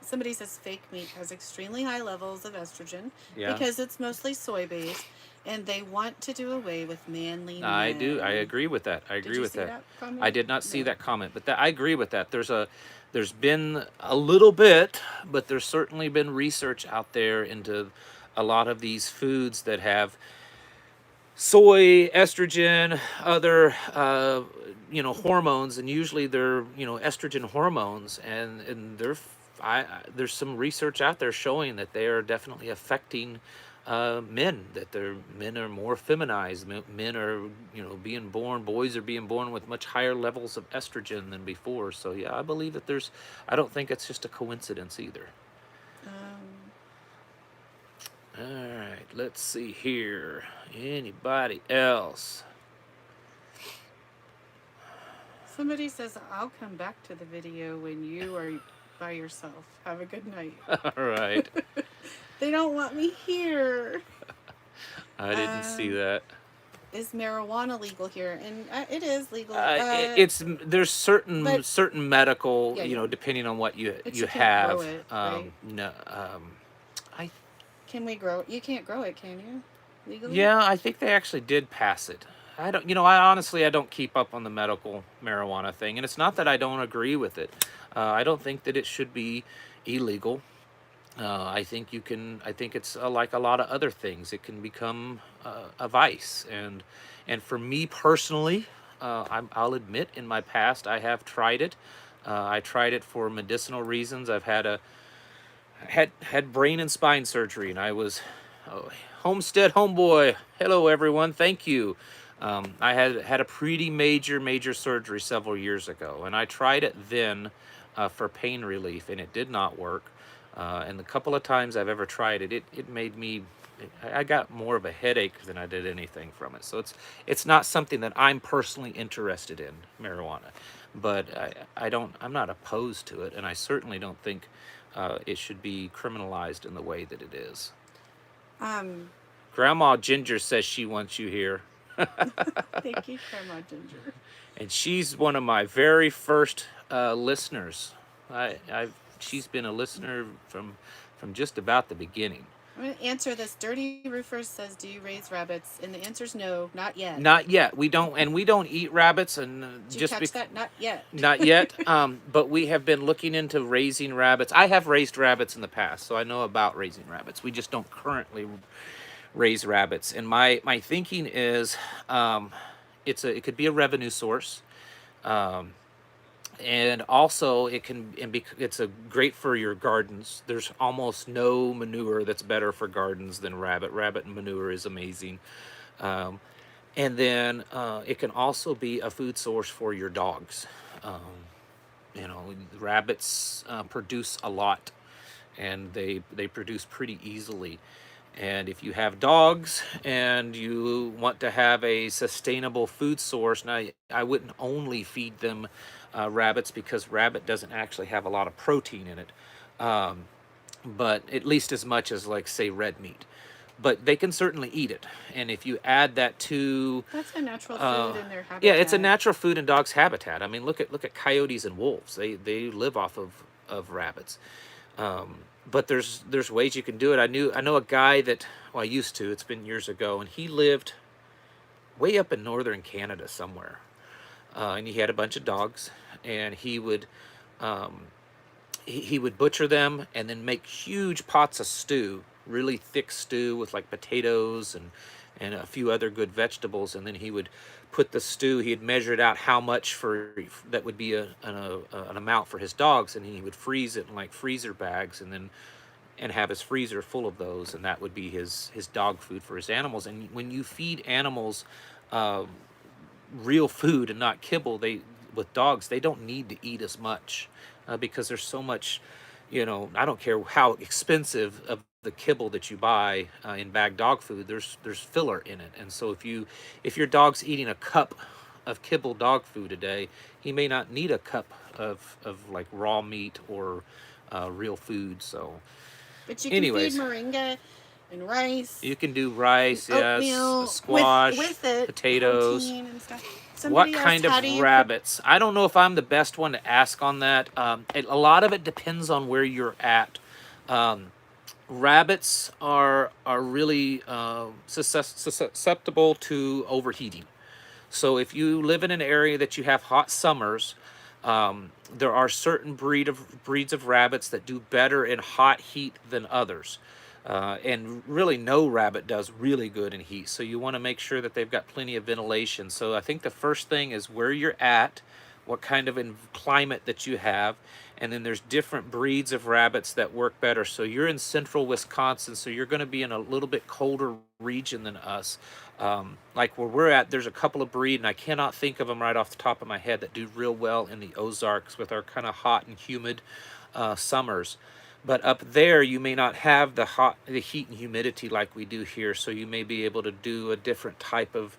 Somebody says fake meat has extremely high levels of estrogen because it's mostly soy based, and they want to do away with manly men. I do. I agree with that. I agree with that. Comment? I did not see that comment, but I agree with that. There's been a little bit, but there's certainly been research out there into a lot of these foods that have soy, estrogen, other hormones, and usually they're estrogen hormones, and there's some research out there showing that they are definitely affecting men. That men are more feminized. Men are being born. Boys are being born with much higher levels of estrogen than before. So yeah, I believe that I don't think it's just a coincidence either. All right, let's see here. Anybody else? Somebody says, I'll come back to the video when you are by yourself. Have a good night. All right. They don't want me here. I didn't see that. Is marijuana legal here? And it is legal. There's certain medical, yeah. Depending on what you But have. Grow it, right? No. Can we grow it? You can't grow it, can you? Legally? Yeah, I think they actually did pass it. I don't. I don't keep up on the medical marijuana thing, and it's not that I don't agree with it. I don't think that it should be illegal. I think you can. I think it's like a lot of other things. It can become a vice, and for me personally, I'll admit, in my past, I have tried it. I tried it for medicinal reasons. I've had brain and spine surgery, and I was Homestead homeboy. Hello, everyone. Thank you. I had a pretty major surgery several years ago, and I tried it then for pain relief, and it did not work. And the couple of times I've ever tried it, it made me. I got more of a headache than I did anything from it. So it's not something that I'm personally interested in, marijuana, but I'm not opposed to it, and I certainly don't think it should be criminalized in the way that it is. Um, Grandma Ginger says she wants you here. Thank you, Grandma Ginger. And she's one of my very first listeners. She's been a listener from just about the beginning. I'm going to answer this. Dirty Roofer says, do you raise rabbits? And the answer is no, not yet. Not yet. We don't eat rabbits, and Did you catch that? Not yet. Not yet. But we have been looking into raising rabbits. I have raised rabbits in the past, so I know about raising rabbits. We just don't currently raise rabbits. And my thinking is, it could be a revenue source. And also it's a great for your gardens. There's almost no manure that's better for gardens than rabbit manure is amazing. And then it can also be a food source for your dogs. Rabbits produce a lot, and they produce pretty easily. And if you have dogs and you want to have a sustainable food source, now I wouldn't only feed them rabbits, because rabbit doesn't actually have a lot of protein in it, but at least as much as, like, say, red meat. But they can certainly eat it, and if you add that to that's a natural food in their habitat. Yeah, it's a natural food in dogs' habitat. I mean, look at coyotes and wolves. They live off of rabbits. But there's ways you can do it. I know a guy that, well, I used to. It's been years ago, and he lived way up in northern Canada somewhere, and he had a bunch of dogs, and he would he would butcher them and then make huge pots of stew, really thick stew with, like, potatoes and a few other good vegetables, and then he would put the stew. He'd measure it out how much that would be an amount for his dogs, and he would freeze it in, like, freezer bags, and have his freezer full of those, and that would be his dog food for his animals. And when you feed animals real food and not kibble, with dogs, they don't need to eat as much, because there's so much, I don't care how expensive of the kibble that you buy in bagged dog food, there's filler in it. And so if your dog's eating a cup of kibble dog food a day, he may not need a cup of like raw meat or real food. So but you can feed moringa and rice. You can do rice, oatmeal, yes, squash, with it, potatoes. And stuff. What kind of rabbits? I don't know if I'm the best one to ask on that. A lot of it depends on where you're at. Rabbits are really susceptible to overheating. So if you live in an area that you have hot summers, there are certain breeds of rabbits that do better in hot heat than others. And really no rabbit does really good in heat. So you want to make sure that they've got plenty of ventilation. So I think the first thing is where you're at, what kind of climate that you have. And then there's different breeds of rabbits that work better. So you're in central Wisconsin, so you're going to be in a little bit colder region than us. Like where we're at, there's a couple of breeds, and I cannot think of them right off the top of my head, that do real well in the Ozarks with our kind of hot and humid summers. But up there, you may not have the heat and humidity like we do here, so you may be able to do a different type of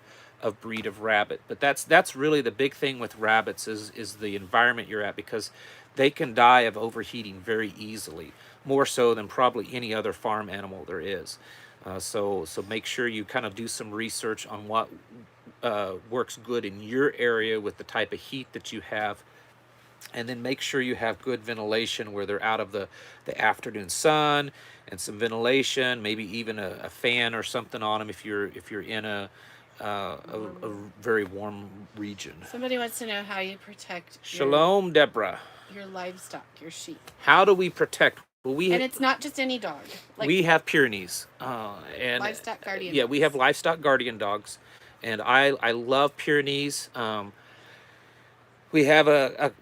breed of rabbit. But that's really the big thing with rabbits is the environment you're at, because they can die of overheating very easily, more so than probably any other farm animal there is. So make sure you kind of do some research on what works good in your area with the type of heat that you have. And then make sure you have good ventilation where they're out of the afternoon sun, and some ventilation, maybe even a fan or something on them if you're in a very warm region. Somebody wants to know how you protect Shalom, Deborah. Your livestock, your sheep. How do we protect? Well, and it's not just any dog. We have Pyrenees and livestock guardian. Yeah, we have livestock guardian dogs. and I love Pyrenees. We have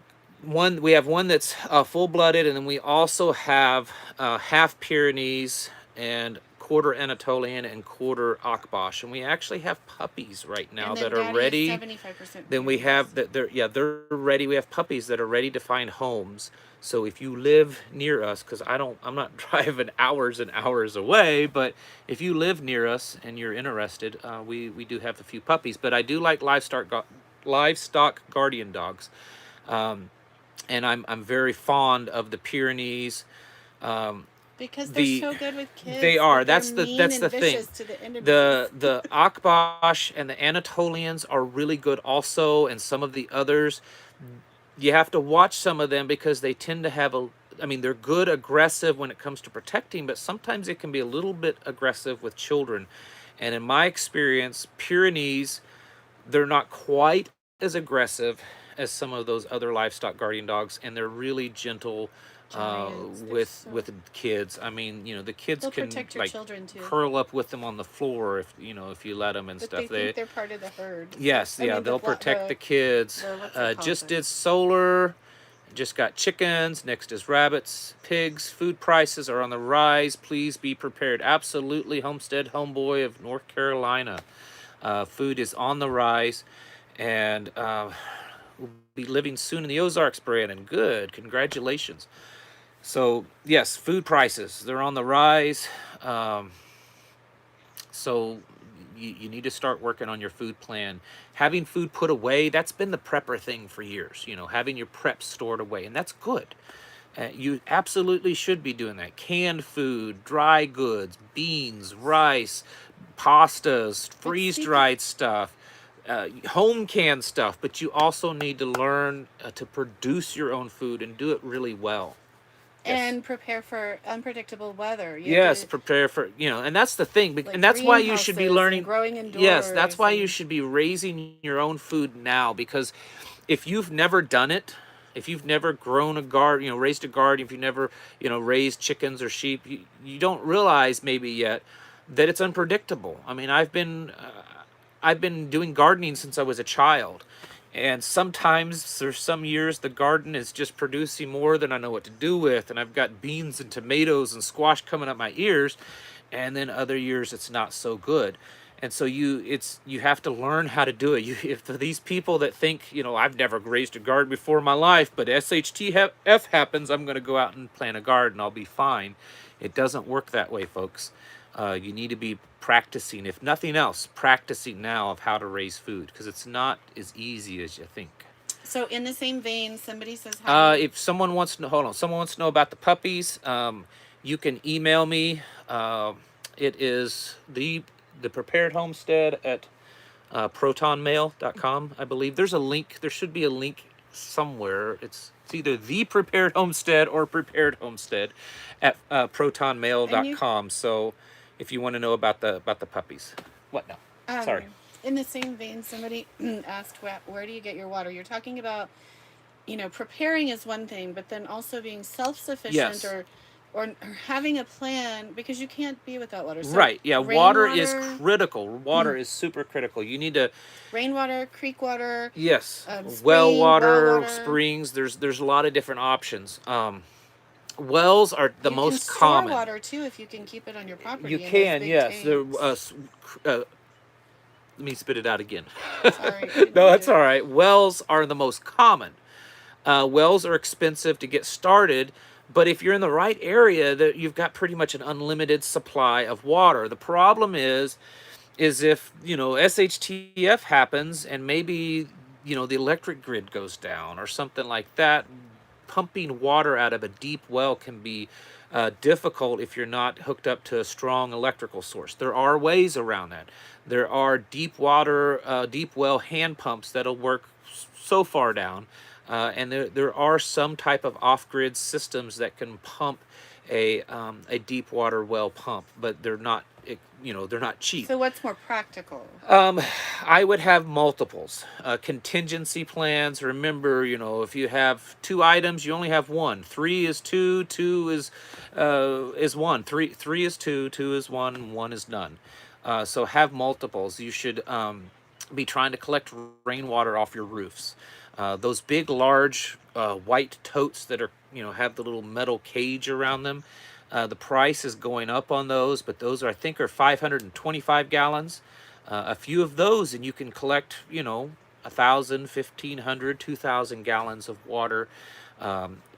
we have one that's full-blooded, and then we also have half Pyrenees and quarter Anatolian and quarter Akbash, and we actually have puppies right now And then that are Daddy is ready. 75% Then we Pyrenees. have that they're ready. We have puppies that are ready to find homes. So if you live near us, because I'm not driving hours and hours away, but if you live near us and you're interested, we do have a few puppies. But I do like livestock guardian dogs, and I'm very fond of the Pyrenees. Um, Because they're the so good with kids. they are. But they're That's mean the and thing. vicious to the enemies. The Akbash and the Anatolians are really good also, and some of the others you have to watch some of them because they tend to have a, I mean, they're good aggressive when it comes to protecting, but sometimes it can be a little bit aggressive with children. And in my experience, Pyrenees, they're not quite as aggressive as some of those other livestock guardian dogs, and they're really gentle Giants. They're with kids. I mean, the kids They'll can protect your like children too. curl up with them on the floor if if you let them and But stuff. they think they're part of the herd. Yes, I yeah, mean, they'll protect the kids. what's it called? Just did solar. Just got chickens. Next is rabbits, pigs. Food prices are on the rise. Please be prepared. Absolutely, Homestead homeboy of North Carolina. Food is on the rise, and we'll be living soon in the Ozarks, Brandon. Good, congratulations. So yes, food prices, they're on the rise. Um, so you need to start working on your food plan. Having food put away, that's been the prepper thing for years, having your prep stored away, and that's good. You absolutely should be doing that. Canned food, dry goods, beans, rice, pastas, freeze-dried stuff, home canned stuff, but you also need to learn to produce your own food and do it really well. And prepare for unpredictable weather. Yes, prepare for, and that's the thing, like and that's why you should be learning. Growing indoors. Yes, that's why you should be raising your own food now, because if you've never done it, if you've never grown a garden, raised a garden, if you've never, raised chickens or sheep, you don't realize maybe yet that it's unpredictable. I mean, I've been doing gardening since I was a child. And sometimes there's some years the garden is just producing more than I know what to do with, and I've got beans and tomatoes and squash coming up my ears, and then other years it's not so good. And so you have to learn how to do it. If these people that think, I've never raised a garden before in my life, but SHTF happens, I'm going to go out and plant a garden, I'll be fine. It doesn't work that way, folks. You need to be practicing, if nothing else, practicing now of how to raise food, because it's not as easy as you think. So in the same vein, somebody says, if someone wants to know, hold on, someone wants to know about the puppies, you can email me. It is the prepared homestead at protonmail.com, I believe. There's a link. There should be a link somewhere. It's either the prepared homestead or prepared homestead at protonmail.com. So if you want to know about the puppies. What now? Sorry. In the same vein, somebody asked, where do you get your water? You're talking about, preparing is one thing, but then also being self-sufficient. Yes. Or having a plan, because you can't be without water. So right, yeah, water is critical. Water is super critical. You need to... Rainwater, creek water. Yes, well water, springs. There's a lot of different options. Wells are the most common. You can store water, too, if you can keep it on your property. You can, yes. Let me spit it out again. Sorry. No, that's all right. Wells are the most common. Wells are expensive to get started, but if you're in the right area, that you've got pretty much an unlimited supply of water. The problem is if, SHTF happens and maybe, the electric grid goes down or something like that, pumping water out of a deep well can be difficult if you're not hooked up to a strong electrical source. There are ways around that. There are deep well hand pumps that'll work so far down. And there are some type of off-grid systems that can pump a deep water well pump, but they're not cheap. So what's more practical? I would have multiples, contingency plans. Remember, if you have 2 items, you only have 1. 3 is 2, 2 is 1. 3 is 2, 2 is 1, 1 is none. So have multiples. You should be trying to collect rainwater off your roofs. Those big, large white totes that are, have the little metal cage around them. The price is going up on those, but those are, I think, are 525 gallons. A few of those, and you can collect, 1,000, 1,500, 2,000 gallons of water.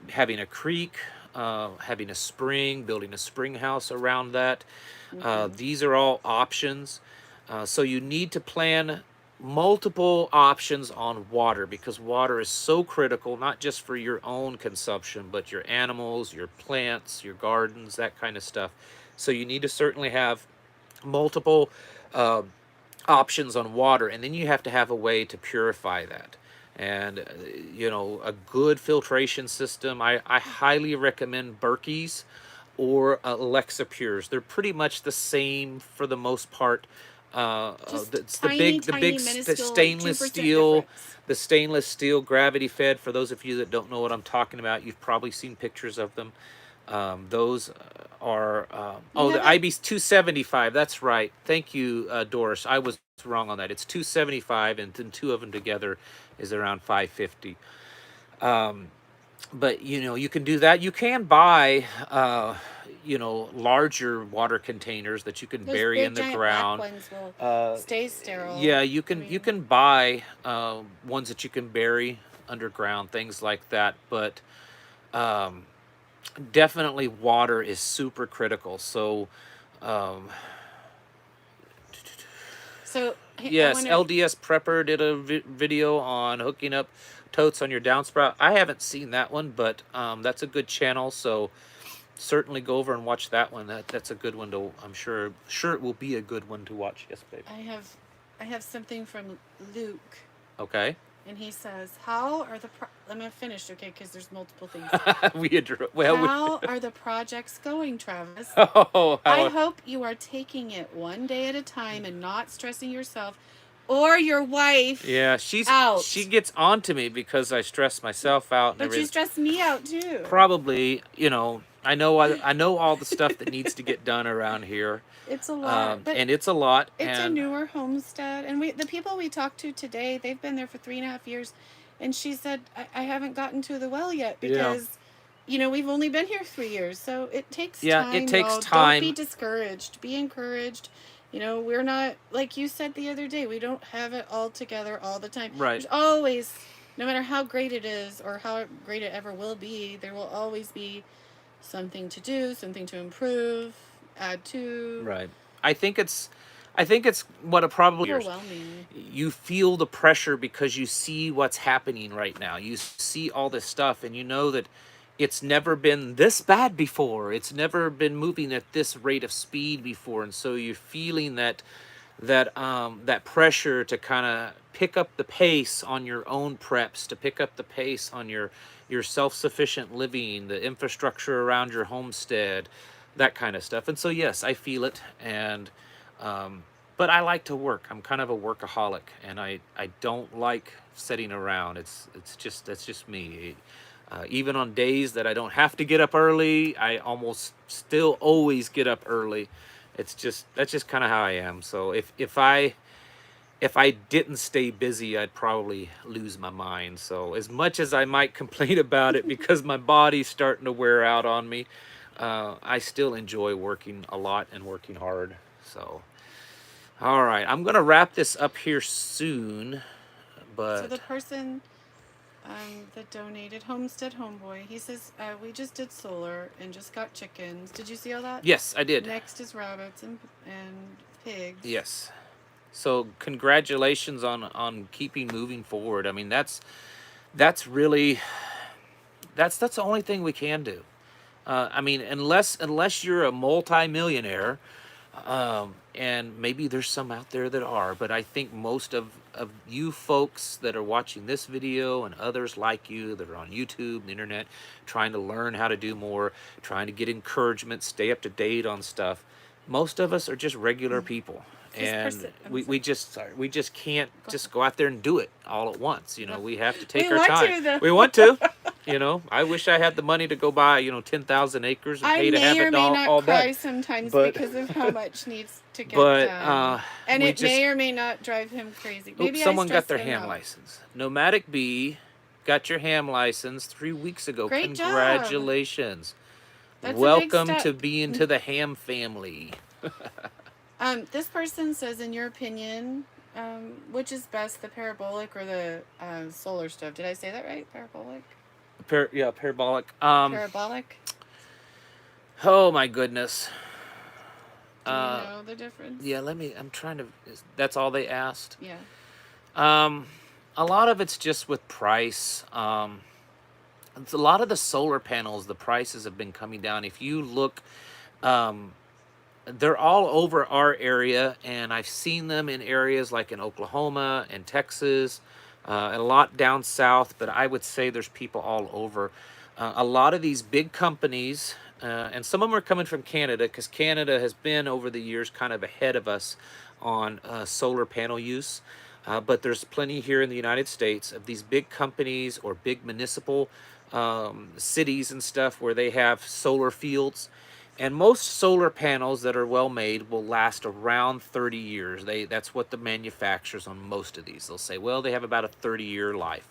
Having a creek, having a spring, building a spring house around that. These are all options. So you need to plan multiple options on water, because water is so critical, not just for your own consumption, but your animals, your plants, your gardens, that kind of stuff. So you need to certainly have multiple options on water, and then you have to have a way to purify that. And a good filtration system. I highly recommend Berkey's or Alexa Pures. They're pretty much the same for the most part. It's the stainless steel, the stainless steel gravity fed. For those of you that don't know what I'm talking about, you've probably seen pictures of them. Those are the IB's 275. That's right. Thank you, Doris. I was wrong on that. It's 275, and then two of them together is around 550. But you can do that. You can buy larger water containers that you can bury in the ground. Black ones will stay sterile. Yeah, you can buy ones that you can bury underground, things like that. But definitely water is super critical. So yes, LDS Prepper did a video on hooking up totes on your downsprout. I haven't seen that one, but that's a good channel, so certainly go over and watch that one. That's a good one to, I'm sure it will be a good one to watch. Yes, babe. I have something from Luke. Okay. And he says, how are the let me finish, okay, because there's multiple things. How are the projects going, Travis? I hope you are taking it one day at a time and not stressing yourself or your wife. Yeah, she gets on to me because I stress myself out. But you stress me out too. Probably, I know all the stuff that needs to get done around here. It's a lot. And it's a lot. It's a newer homestead. And the people we talked to today, they've been there for 3.5 years. And she said, I haven't gotten to the well yet because, we've only been here 3 years. So it takes time. Yeah, it takes time. Don't be discouraged. Be encouraged. We're not, like you said the other day, we don't have it all together all the time. Right. There's always, no matter how great it is or how great it ever will be, there will always be something to do, something to improve, add to. Right. I think it's what it probably is. Overwhelming. You feel the pressure because you see what's happening right now. You see all this stuff, and you know that it's never been this bad before. It's never been moving at this rate of speed before, and so you're feeling that pressure to kind of pick up the pace on your own preps, to pick up the pace on your self-sufficient living, the infrastructure around your homestead, that kind of stuff. And so yes, I feel it, and but I like to work. I'm kind of a workaholic, and I don't like sitting around. That's just me. Even on days that I don't have to get up early, I almost still always get up early. That's just kind of how I am. So if I didn't stay busy, I'd probably lose my mind. So as much as I might complain about it because my body's starting to wear out on me, I still enjoy working a lot and working hard. So, all right, I'm going to wrap this up here soon. But so the person that donated, Homestead Homeboy, he says, we just did solar and just got chickens. Did you see all that? Yes, I did. Next is rabbits and pigs. Yes. So congratulations on keeping moving forward. I mean, that's really that's the only thing we can do. I mean, unless you're a multi-millionaire, and maybe there's some out there that are, but I think most of you folks that are watching this video and others like you that are on YouTube, the internet, trying to learn how to do more, trying to get encouragement, stay up to date on stuff. Most of us are just regular people. And we just can't just go out there and do it all at once. We have to take our time. We want to. You know, I wish I had the money to go buy, 10,000 acres and I pay to may have or it may not all done. cry sometimes But, because of how much needs to get but done. And we it just, may or may not drive him crazy. oops, Maybe I someone got stress their him ham out. license. Nomadic Bee got your ham license 3 weeks ago. Great job. Congratulations. That's a big Welcome step. to being to the ham family. This person says, in your opinion, which is best, the parabolic or the solar stove? Did I say that right? Parabolic? Yeah, parabolic. Parabolic? Oh my goodness. Do you know the difference? Yeah, I'm trying to, that's all they asked? Yeah. A lot of it's just with price. It's a lot of the solar panels, the prices have been coming down. If you look, they're all over our area, and I've seen them in areas like in Oklahoma and Texas, and a lot down south, but I would say there's people all over. A lot of these big companies, and some of them are coming from Canada, because Canada has been over the years kind of ahead of us on solar panel use. But there's plenty here in the United States of these big companies or big municipal cities and stuff where they have solar fields. And most solar panels that are well made will last around 30 years. That's what the manufacturers on most of these. They'll say, well, they have about a 30-year life.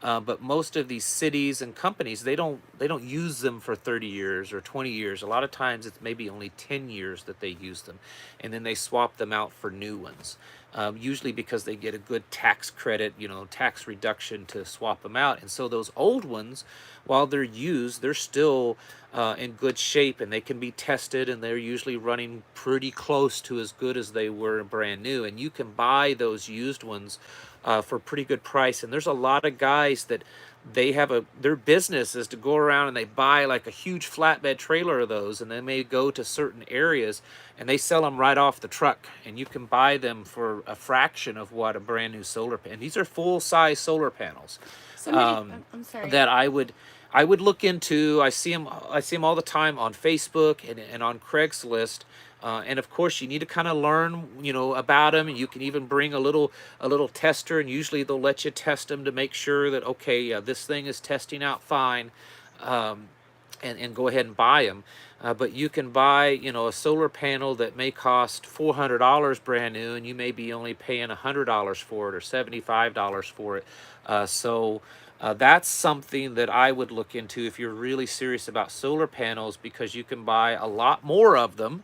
But most of these cities and companies, they don't use them for 30 years or 20 years. A lot of times it's maybe only 10 years that they use them, and then they swap them out for new ones. Usually because they get a good tax credit, tax reduction to swap them out. And so those old ones, while they're used, they're still in good shape, and they can be tested, and they're usually running pretty close to as good as they were brand new. And you can buy those used ones for a pretty good price. And there's a lot of guys that their business is to go around and they buy like a huge flatbed trailer of those, and they may go to certain areas and they sell them right off the truck, and you can buy them for a fraction of what a brand new solar panel. These are full size solar panels. I'm sorry. That I would look into. I see them all the time on Facebook and on Craigslist. And of course, you need to kind of learn, about them. And you can even bring a little tester, and usually they'll let you test them to make sure that, okay, this thing is testing out fine, and go ahead and buy them. But you can buy, a solar panel that may cost $400 brand new, and you may be only paying $100 for it or $75 for it. That's something that I would look into if you're really serious about solar panels, because you can buy a lot more of them,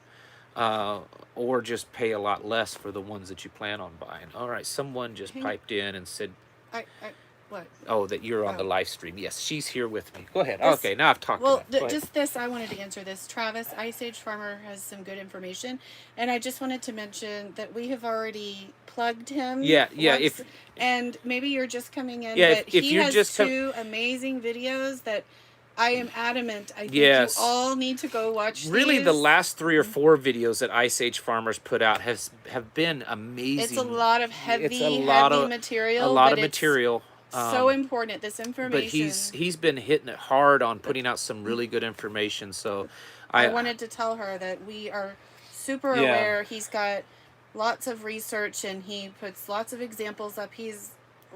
uh, or just pay a lot less for the ones that you plan on buying. All right, someone just Hang- piped in and said, what? "Oh, that you're on the Oh. live stream." Yes, she's here with me. Go ahead. This- Okay, now I've talked Well, enough. Go ahead. just this, I wanted to answer this. Travis, Ice Age Farmer, has some good information, and I just wanted to mention that we have already plugged him. Yeah. once, and maybe you're just coming in, Yeah, but if he you're has just two amazing videos that I am adamant. I think Yes. you all need to go watch. Really, these. the last 3 or 4 videos that Ice Age Farmers put out have been amazing. It's a lot of heavy, It's a lot heavy of material. a lot but of it's material. so important. This information. But he's been hitting it hard on putting out some really good information. So I wanted to tell her that we are super aware. He's got lots of research, and he puts lots of examples up.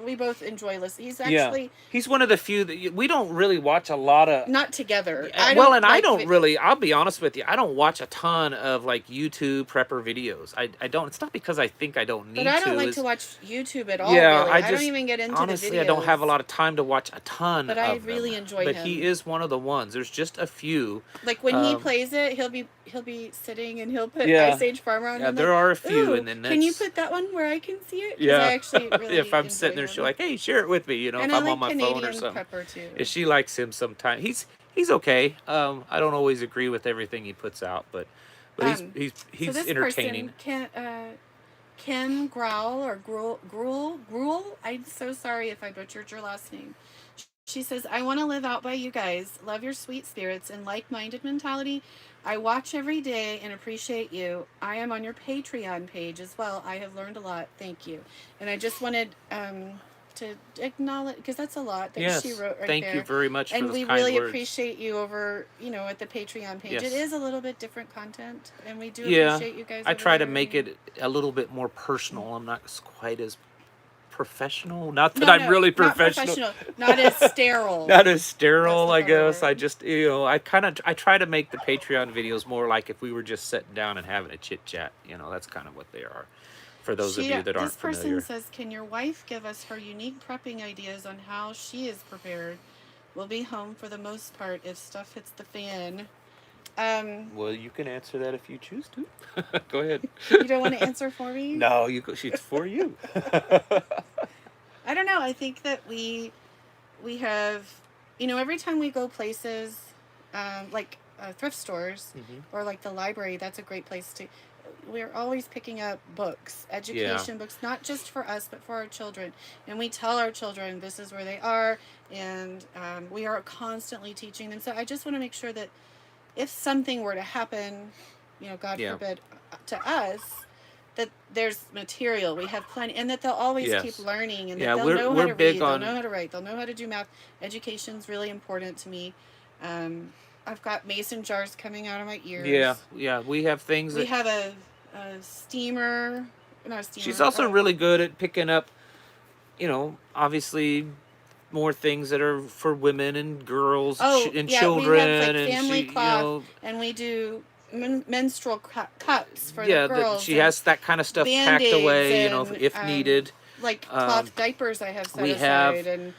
We both enjoy listening. He's actually he's one of the few that we don't really watch a lot of. not together. I don't really. I'll be honest with you. I don't watch a ton of like YouTube prepper videos. I don't. It's not because I think I don't need to. But I don't like to watch YouTube at all. Yeah, really. I don't even get into honestly, the videos. I don't have a lot of time to watch a ton. But I really enjoy him. But he is one of the ones. There's just a few. Like when he plays it, he'll be sitting and he'll put Yeah. Ice Age Farmer on. Yeah, and there are a few, "Ooh, and then can you put that one where I can see it? 'Cause Yeah. I actually really if I'm enjoy sitting there, him. she's like, "Hey, share it with me," And if I I'm like on my Canadian phone or something. pepper too. Yeah, she likes him sometimes. He's okay. I don't always agree with everything he puts out, but he's So this entertaining. person, Ken Growl or Gruel. I'm so sorry if I butchered your last name. She says, I want to live out by you guys. Love your sweet spirits and like-minded mentality. I watch every day and appreciate you. I am on your Patreon page as well. I have learned a lot. Thank you. And I just wanted to acknowledge, because that's a lot that Yes, she wrote right thank there. you very much for And those we kind really words. appreciate you over, at the Patreon page. Yes. It is a little bit different content, and we do Yeah, appreciate you guys. I over try to there. make it a little bit more personal. I'm not quite as professional. Not that No, I'm no, really not professional. professional, not as sterile. Not as That's sterile, the I better guess. word. I just, I try to make the Patreon videos more like if we were just sitting down and having a chit chat. That's kind of what they are. For those of you that This aren't person familiar. says, "Can your wife give us her unique prepping ideas on how she is prepared? We'll be home for the most part if stuff hits the fan." Well, you can answer that if you choose to. Go ahead. You don't want to answer for me? No, you go. She's for you. I don't know. I think that we have, every time we go places, like thrift stores or like the library, that's a great place to. We're always picking up books, education books, not just for us, but for our children. And we tell our children this is where they are, and we are constantly teaching them. So I just want to make sure that if something were to happen, God forbid, to us, that there's material. We have plenty, and that they'll always keep learning, and that they'll know how to read, they'll know how to write, they'll know how to do math. Education's really important to me. I've got mason jars coming out of my ears. Yeah. We have things. We have a steamer. Not a steamer. She's also really good at picking up, obviously more things that are for women and girls and children. We have like and family cloth, and we do menstrual cups for the girls. She has that kind of stuff packed away, if needed. Like cloth diapers I have set aside.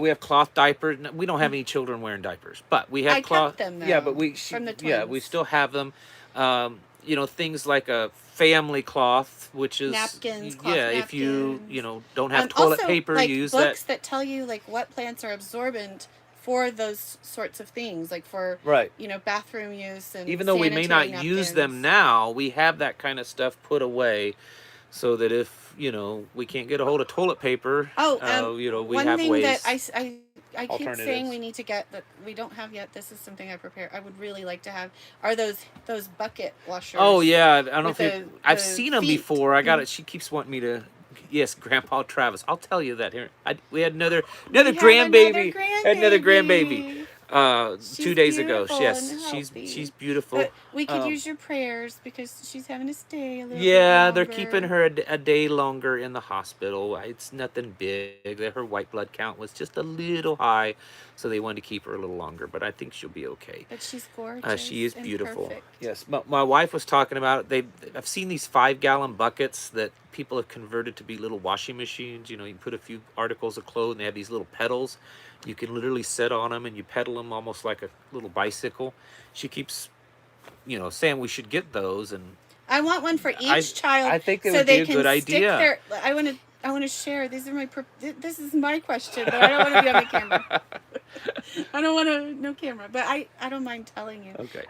We have cloth diapers. We don't have any children wearing diapers, but we have cloth. Kept them, though, but from the twins. we still have them. Things like a family cloth, which is napkins. If you don't have toilet paper, like use books that tell you like what plants are absorbent for those sorts of things, like for bathroom use. And even though we may not use them now, we have that kind of stuff put away, so that if we can't get a hold of toilet paper, we one have thing ways. That I keep saying we need to get that we don't have yet. This is something I would really like to have. Are those bucket washers? Oh yeah, I don't know if I've seen them before. I got it. She keeps wanting me to. Yes, Grandpa Travis. I'll tell you that here. We had another grandbaby. Another grandbaby. 2 days ago. Yes, she's beautiful. But we could use your prayers because she's having to stay a little bit longer. longer. They're keeping her a day longer in the hospital. It's nothing big. Her white blood count was just a little high, so they wanted to keep her a little longer. But I think she'll be okay. But she's gorgeous. She is beautiful. Perfect. Yes, my wife was talking about I've seen these 5-gallon buckets that people have converted to be little washing machines. You put a few articles of clothes, and they have these little pedals. You can literally sit on them and you pedal them almost like a little bicycle. She keeps, saying we should get those, and I want one for each child. I think it would be a good idea. I want to share. These are this is my question, but I don't want to be on the camera. I don't want to no camera, but I don't mind telling you. Okay.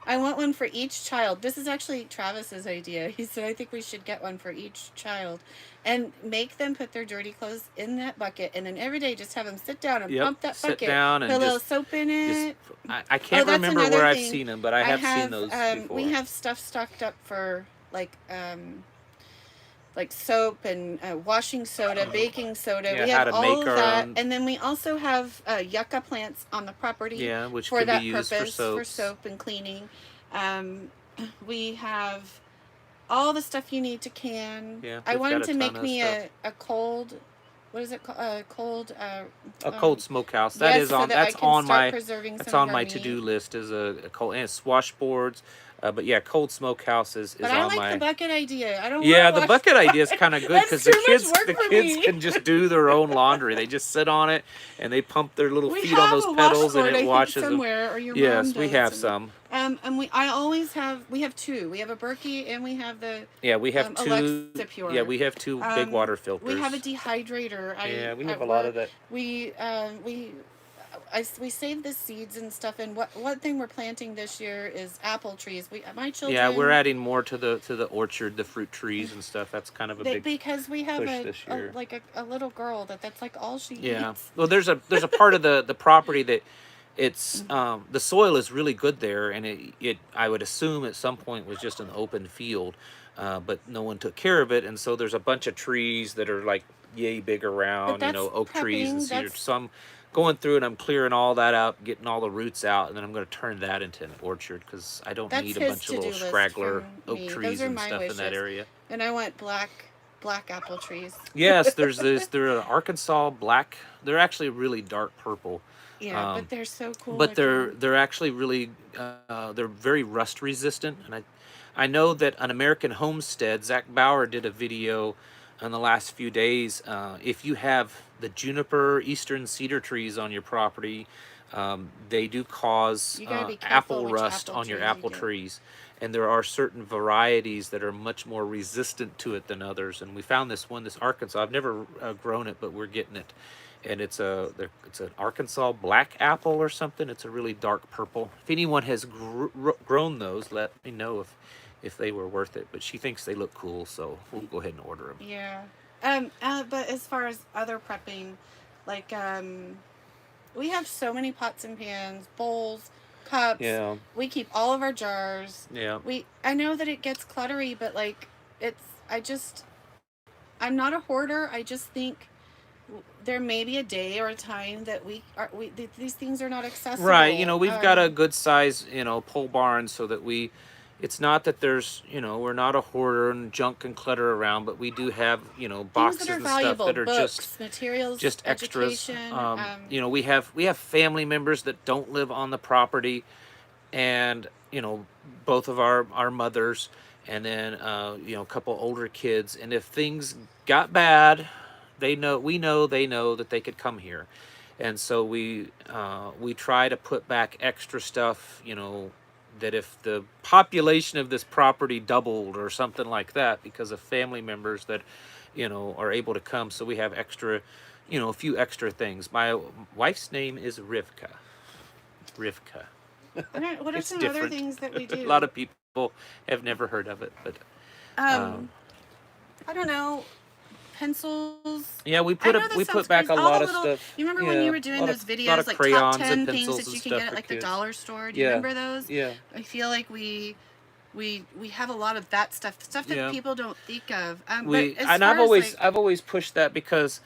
I want one for each child. This is actually Travis's idea. He said I think we should get one for each child, and make them put their dirty clothes in that bucket, and then every day just have them sit down and pump that bucket. Sit down and put a little soap in it. I can't remember where I've seen them, but I have seen those before. We have stuff stocked up for like soap and washing soda, baking soda. We have all of that, and then we also have yucca plants on the property. Yeah, which for can that be used purpose, for soap and cleaning. We have all the stuff you need to can. Yeah, I wanted to make me a cold. What is it called? A cold smokehouse. That's on my to-do list. Is a cold and swashboards. But yeah, cold smokehouse is on my. But I like the bucket idea. I don't. Yeah, the bucket idea is kind of good because the kids can just do their own laundry. They just sit on it and they pump their little feet on those pedals and it washes them. Or your yes, mom we have does. some. And we have two. We have a Berkey and we have the we have two. Alexa Pure. Yeah, we have two big water filters. We have a dehydrator. We have a lot of that. We save the seeds and stuff, and one thing we're planting this year is apple trees. My children. Yeah, we're adding more to the orchard, the fruit trees and stuff. That's kind of a big because we have a little girl that's like all she eats. Well, there's a part of the property that it's the soil is really good there, and it I would assume at some point was just an open field, but no one took care of it, and so there's a bunch of trees that are like yay big around, oak trees and cedar. Some going through and I'm clearing all that out, getting all the roots out, and then I'm going to turn that into an orchard because I don't need a bunch of little straggler oak trees and stuff in that area. And I want black black apple trees. Yes, there's this. They're an Arkansas black. They're actually really dark purple, Yeah, um, but they're so cool but looking. they're actually really they're very rust resistant. And I know that an American Homestead, Zach Bauer did a video in the last few days. If you have the juniper eastern cedar trees on your property, they do cause You got to be careful apple which rust apple on your trees you apple get. trees. And there are certain varieties that are much more resistant to it than others. And we found this one, this Arkansas. I've never grown it, but we're getting it. And it's an Arkansas black apple or something. It's a really dark purple. If anyone has grown those, let me know if they were worth it. But she thinks they look cool, so we'll go ahead and order them. Yeah. But as far as other prepping, like, we have so many pots and pans, bowls, cups. Yeah. We keep all of our jars. Yeah. I know that it gets cluttery, but like, I'm not a hoarder. I just think there may be a day or a time that these things are not accessible. Right. We've got a good size, pole barn so that it's not that there's, we're not a hoarder and junk and clutter around, but we do have, boxes and stuff that are books, materials, just extras. education. We have family members that don't live on the property, and both of our mothers, and then a couple older kids. And if things got bad, they know that they could come here. And so we try to put back extra stuff, that if the population of this property doubled or something like that because of family members that are able to come, so we have extra, a few extra things. My wife's name is Rivka. What are It's some other different. things that we do? A lot of people have never heard of it, but I don't know. Pencils. yeah, we I know this put sounds back crazy. a All lot the of little, stuff. You remember when Yeah, you were doing those lot videos, of like crayons top and 10 things pencils that you and can stuff get at for like the kids. dollar store? Do you Yeah, remember those? yeah, I feel like we have a lot of that stuff that yeah. people don't think of. But as And far as like, I've always pushed that because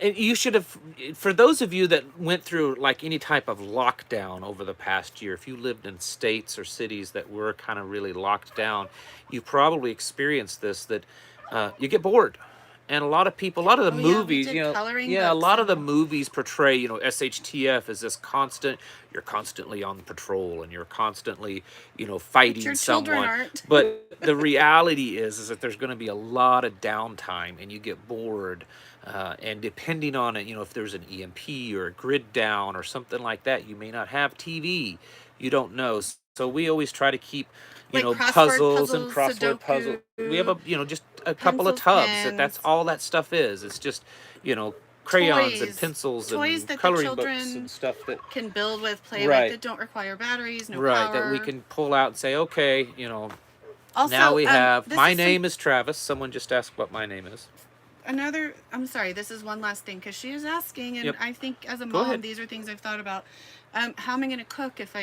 and you should have, for those of you that went through like any type of lockdown over the past year, if you lived in states or cities that were kind of really locked down, you probably experienced this, that you get bored. And a lot of people, a lot of the oh yeah, we movies, did coloring yeah, a books lot of the and movies portray, SHTF as this constant, you're constantly on patrol and you're constantly, but fighting your children someone. aren't. But the reality is that there's going to be a lot of downtime and you get bored. And depending on it, if there's an EMP or a grid down or something like that, you may not have TV. You don't know. So we always try to keep, Like crossword puzzles and puzzles, crossword puzzles. We have Sudoku, just a couple of pencils, tubs. That's pens, all that stuff is. It's just, crayons and pencils toys and that the coloring books children and stuff that, can build with, play with, right, that don't require batteries, no right, that we power. can pull out and say, okay, now Also, we have, this my is some name is Travis. Someone just asked what my name is. I'm sorry, this is one last thing because she is asking, and Yep. I think as a Go mom, ahead. these are things I've thought about. How am I going to cook if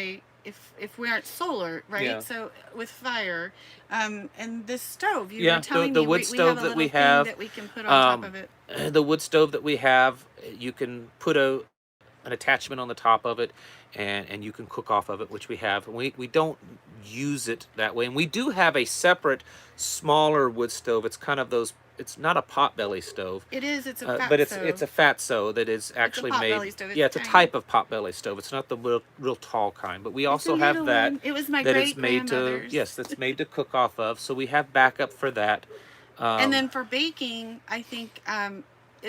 we aren't solar, right? Yeah. So with fire, and this stove, you Yeah, were telling the me wood we stove have a that little we thing have, that we can put on top um, of it. the wood stove that we have, you can put an attachment on the top of it, and you can cook off of it, which we have. We don't use it that way, and we do have a separate smaller wood stove. It's kind of those. It's not a potbelly stove, It is. It's a fat but stove. it's a fat stove that is It's a actually made. potbelly stove. Yeah, It's it's a tiny. type of potbelly stove. It's not the real tall kind, but we It's a also have little that one. It was my that it's great made to, grandmother's. yes, that's made to cook off of. So we have backup for that. And then for baking, I think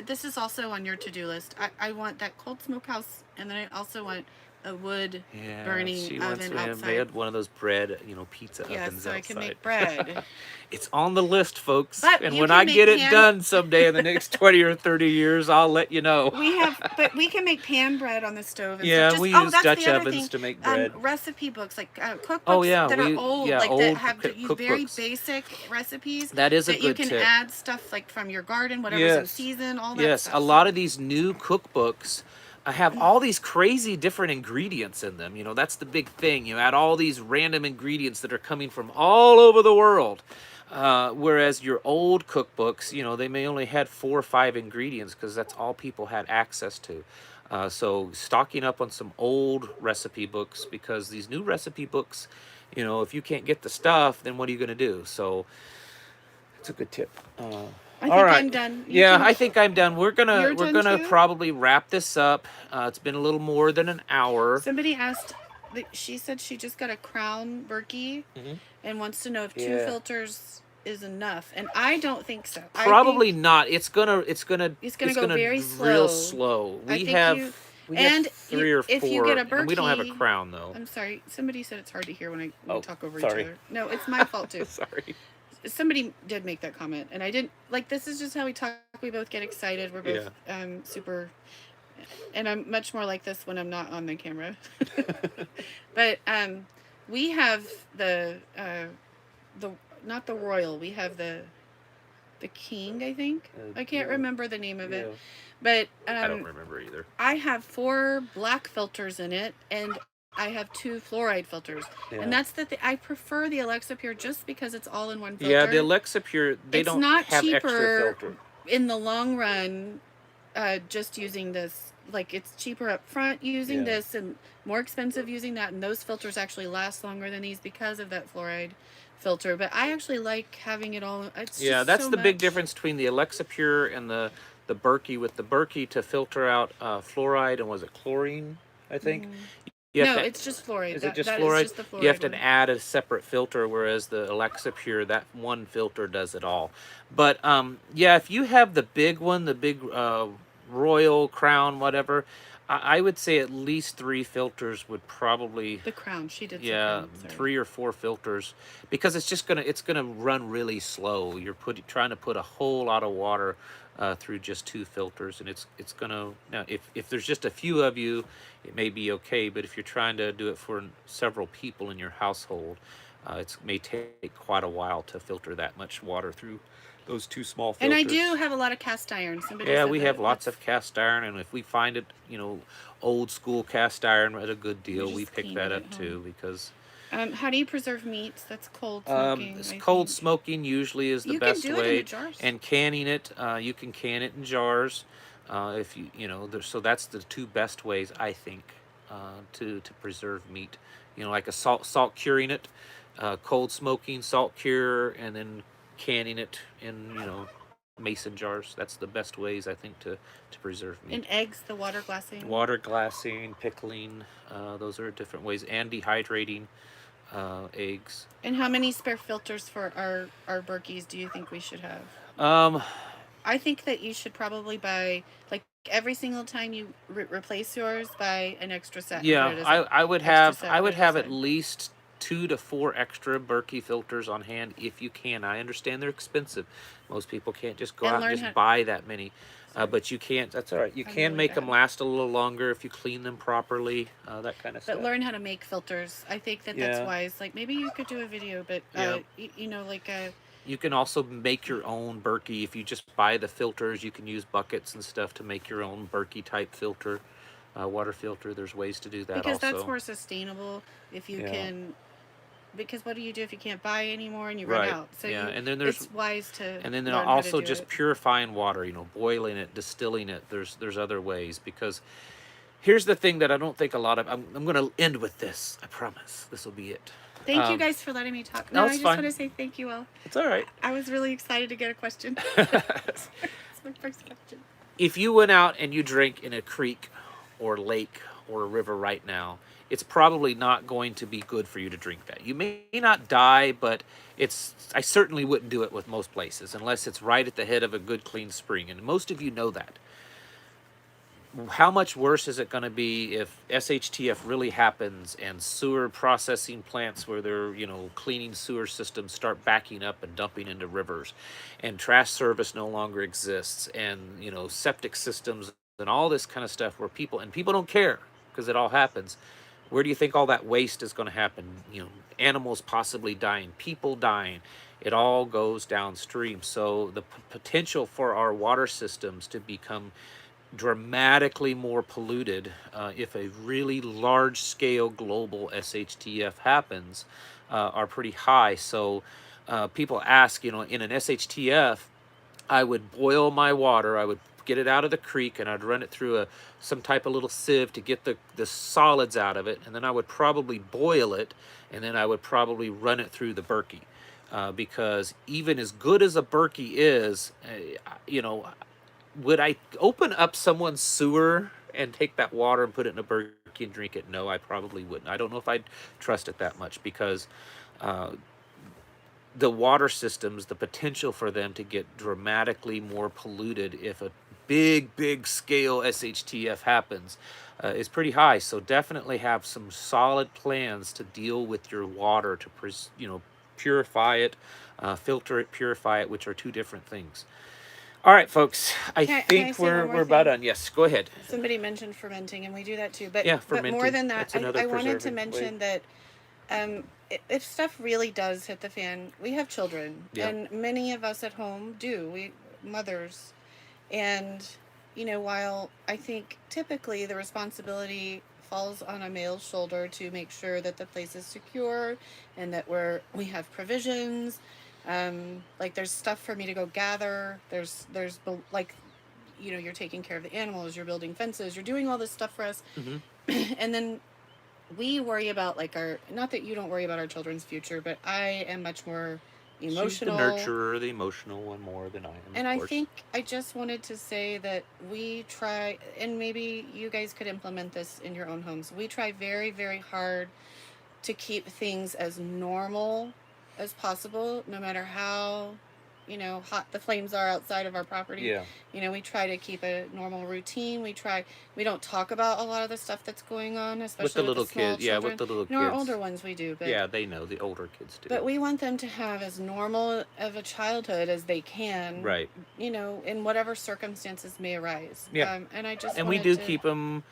this is also on your to-do list. I want that cold smokehouse, and then I also want a wood Yeah, burning she wants oven me outside. made one of those bread, pizza Yeah, ovens so I outside. can make bread. It's on the list, folks. But And you when can I make get it pan. done someday in the next 20 or 30 years, I'll let you know. But we can make pan bread on the stove. And Yeah, stuff. we Oh, use that's Dutch the other ovens thing. to make bread. Recipe books, like cookbooks Oh yeah, that are old, yeah, like old that have use very cookbooks. basic recipes. That is a that you good can tip. add stuff like from your garden, whatever's in Yes. season, all that Yes, stuff. a lot of these new cookbooks have all these crazy different ingredients in them. That's the big thing. You add all these random ingredients that are coming from all over the world. Whereas your old cookbooks, they may only had 4 or 5 ingredients because that's all people had access to. So stocking up on some old recipe books, because these new recipe books, if you can't get the stuff, then what are you going to do? So It's a good tip. I All think right. I'm done. You Yeah, can- I think I'm done. We're You're done gonna too? probably wrap this up. It's been a little more than an hour. Somebody asked, she said she just got a Crown Berkey Hmm. and wants to know if 2 Yeah. filters is enough. And I don't think so. Probably I think not. it's gonna go very real slow. slow. I think you, We have and you, 3 or if you 4, get a and we don't have a Berkey, crown though. I'm sorry. Somebody said it's hard to hear when we Oh, talk over sorry. each other. No, it's my fault too. Sorry. Somebody did make that comment, and I didn't like. This is just how we talk. We both get excited. We're both super, and I'm much more like this when I'm not on the camera. But we have the not the royal. We have the king. I think I can't remember the name of it, but I don't remember either. I have 4 black filters in it, and I have 2 fluoride filters, and that's I prefer the Alexa Pure just because it's all in one filter. Yeah, the Alexa Pure, they it's don't not have cheaper extra filter. in the long run. Just using this, like it's cheaper up front using this, and more expensive using that, and those filters actually last longer than these because of that fluoride filter. But I actually like having it all. It's just That's so the big much. difference between the Alexa Pure and the Berkey. With the Berkey to filter out fluoride, and was it chlorine, I think? No, it's just fluoride. Is it just that fluoride? Is just the fluoride You have to one. add a separate filter, whereas the Alexa Pure, that one filter does it all. But yeah, if you have the big one, the big Royal, Crown, whatever, I would say at least 3 filters would probably. The Crown, she did. Yeah, say 3 or 4 filters, because it's gonna run really slow. You're trying to put a whole lot of water through just 2 filters, and it's gonna, now if there's just a few of you, it may be okay, but if you're trying to do it for several people in your household, it may take quite a while to filter that much water through those 2 small filters. And I do have a lot of cast iron. Somebody Yeah, said we that. have lots of cast iron, and if we find it, old school cast iron at a good deal, we pick clean that it up at too, because how do you preserve meats? That's cold smoking. cold smoking usually is the best You can do way. it in jars. And canning it, you can can it in jars. If so that's the 2 best ways, I think, to preserve meat. Like a salt curing it, cold smoking, salt cure, and then canning it in mason jars. That's the best ways, I think, to preserve meat. And eggs, the water glassing. Water glassing, pickling, those are different ways, and dehydrating eggs. And how many spare filters for our Berkeys do you think we should have? I think that you should probably buy, like, every single time you replace yours, buy an extra set. Yeah, I would have at least 2 to 4 extra Berkey filters on hand if you can. I understand they're expensive. Most people can't just go out and just buy that many. But you can't. That's all right. You can make them last a little longer if you clean them properly. That kind of stuff. But learn how to make filters. I think that's wise. Like, maybe you could do a video, but you can also make your own Berkey. If you just buy the filters, you can use buckets and stuff to make your own Berkey type filter, water filter. There's ways to do that because also. That's more sustainable if you can. Because what do you do if you can't buy anymore and you run out? So and then there's, it's wise to. And then also just purifying water. Boiling it, distilling it. There's other ways, because here's the thing that I don't think a lot of. I'm going to end with this. I promise. This will be it. Thank you guys for letting me talk. No, I just want to say thank you all. It's all right. I was really excited to get a question. It's my first question. If you went out and you drank in a creek or lake or a river right now, it's probably not going to be good for you to drink that. You may not die, but I certainly wouldn't do it with most places unless it's right at the head of a good clean spring, and most of you know that. How much worse is it going to be if SHTF really happens and sewer processing plants where they're, cleaning sewer systems start backing up and dumping into rivers, and trash service no longer exists, and, septic systems and all this kind of stuff where people don't care because it all happens. Where do you think all that waste is going to happen? Animals possibly dying, people dying. It all goes downstream. So the potential for our water systems to become dramatically more polluted if a really large-scale global SHTF happens are pretty high. So people ask, in an SHTF, I would boil my water. I would get it out of the creek, and I'd run it through some type of little sieve to get the solids out of it, and then I would probably boil it, and then I would probably run it through the Berkey. because even as good as a Berkey is, would I open up someone's sewer and take that water and put it in a Berkey and drink it? No, I probably wouldn't. I don't know if I'd trust it that much, because the water systems, the potential for them to get dramatically more polluted if a big scale SHTF happens is pretty high. So definitely have some solid plans to deal with your water, to purify it, filter it, purify it, which are two different things. All right, folks. I think we're about done. Yes, go ahead. Somebody mentioned fermenting, and we do that too. But yeah, but more than that, I wanted to mention that if stuff really does hit the fan, we have children, and many of us at home do. We mothers, and while I think typically the responsibility falls on a male's shoulder to make sure that the place is secure and that we have provisions. Like there's stuff for me to go gather. There's like, you're taking care of the animals, you're building fences, you're doing all this stuff for us. And then we worry about not that you don't worry about our children's future, but I am much more emotional. She's the nurturer, the emotional one, more than I am. And I think I just wanted to say that we try, and maybe you guys could implement this in your own homes. We try very, very hard to keep things as normal as possible, no matter how hot the flames are outside of our property. We try to keep a normal routine. We don't talk about a lot of the stuff that's going on, especially with the little kids. Children. With the little kids. Our older ones we do, but they know, the older kids do. But we want them to have as normal of a childhood as they can, right? In whatever circumstances may arise. And we do keep them.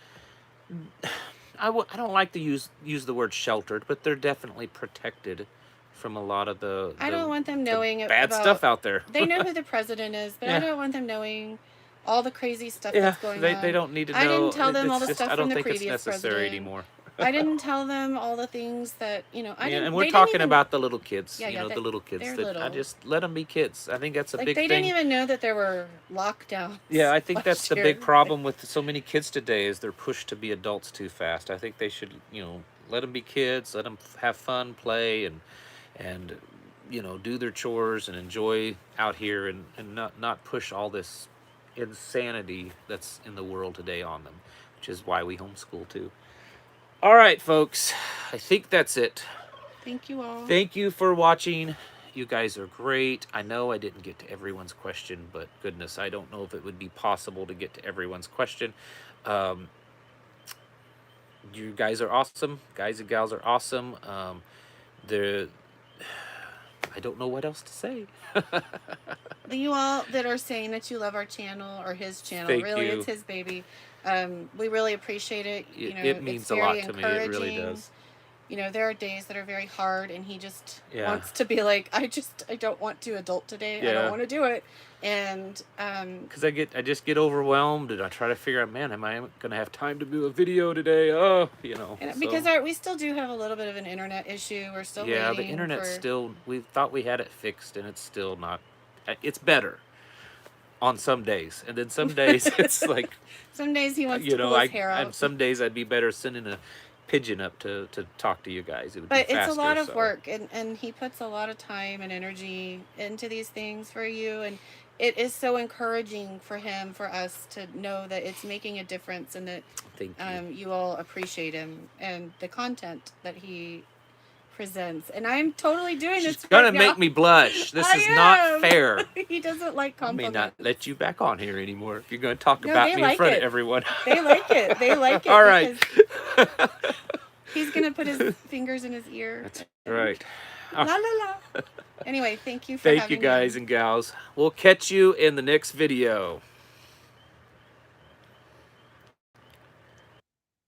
I don't like to use the word sheltered, but they're definitely protected from a lot of the I don't want them knowing bad stuff out there. They know who the president is, but I don't want them knowing all the crazy stuff that's going on. They don't need to know. I didn't tell them all the stuff from the previous president. I don't think it's necessary anymore. I didn't tell them all the things that and we're talking about the little kids. The little kids. Little. I just let them be kids. I think that's a big thing. They didn't even know that there were lockdowns. Yeah, I think that's the big problem with so many kids today, is they're pushed to be adults too fast. I think they should, let them be kids, let them have fun, play, and do their chores and enjoy out here, and not push all this insanity that's in the world today on them, which is why we homeschool too. All right, folks, I think that's it. Thank you all. Thank you for watching. You guys are great. I know I didn't get to everyone's question, but goodness, I don't know if it would be possible to get to everyone's question. You guys are awesome. Guys and gals are awesome. I don't know what else to say. You all that are saying that you love our channel, or his channel, Thank really, you. It's his baby. We really appreciate it. It means a lot to me. It really does. There are days that are very hard, and he just wants to be like, I don't want to adult today. I don't want to do it. And because I just get overwhelmed, and I try to figure out, man, am I going to have time to do a video today? Oh, because we still do have a little bit of an internet issue. We're still waiting the internet's still, we thought we had it fixed, and it's still not. It's better on some days, and then some days it's like some days he wants to pull his hair out. And some days I'd be better sending a pigeon up to talk to you guys. It would be faster, it's a lot of work, and he puts a lot of time and energy into these things for you, and it is so encouraging for us to know that it's making a difference, and that you all appreciate him and the content that he presents. And I'm totally doing this. She's gonna make me blush. This is not fair. He doesn't like compliments. I may not let you back on here anymore if you're going to talk about me in front of everyone. They like it. They like it. All right. He's gonna put his fingers in his ear. That's right. La la la. Anyway, thank you for having me. Thank you, guys and gals. We'll catch you in the next video.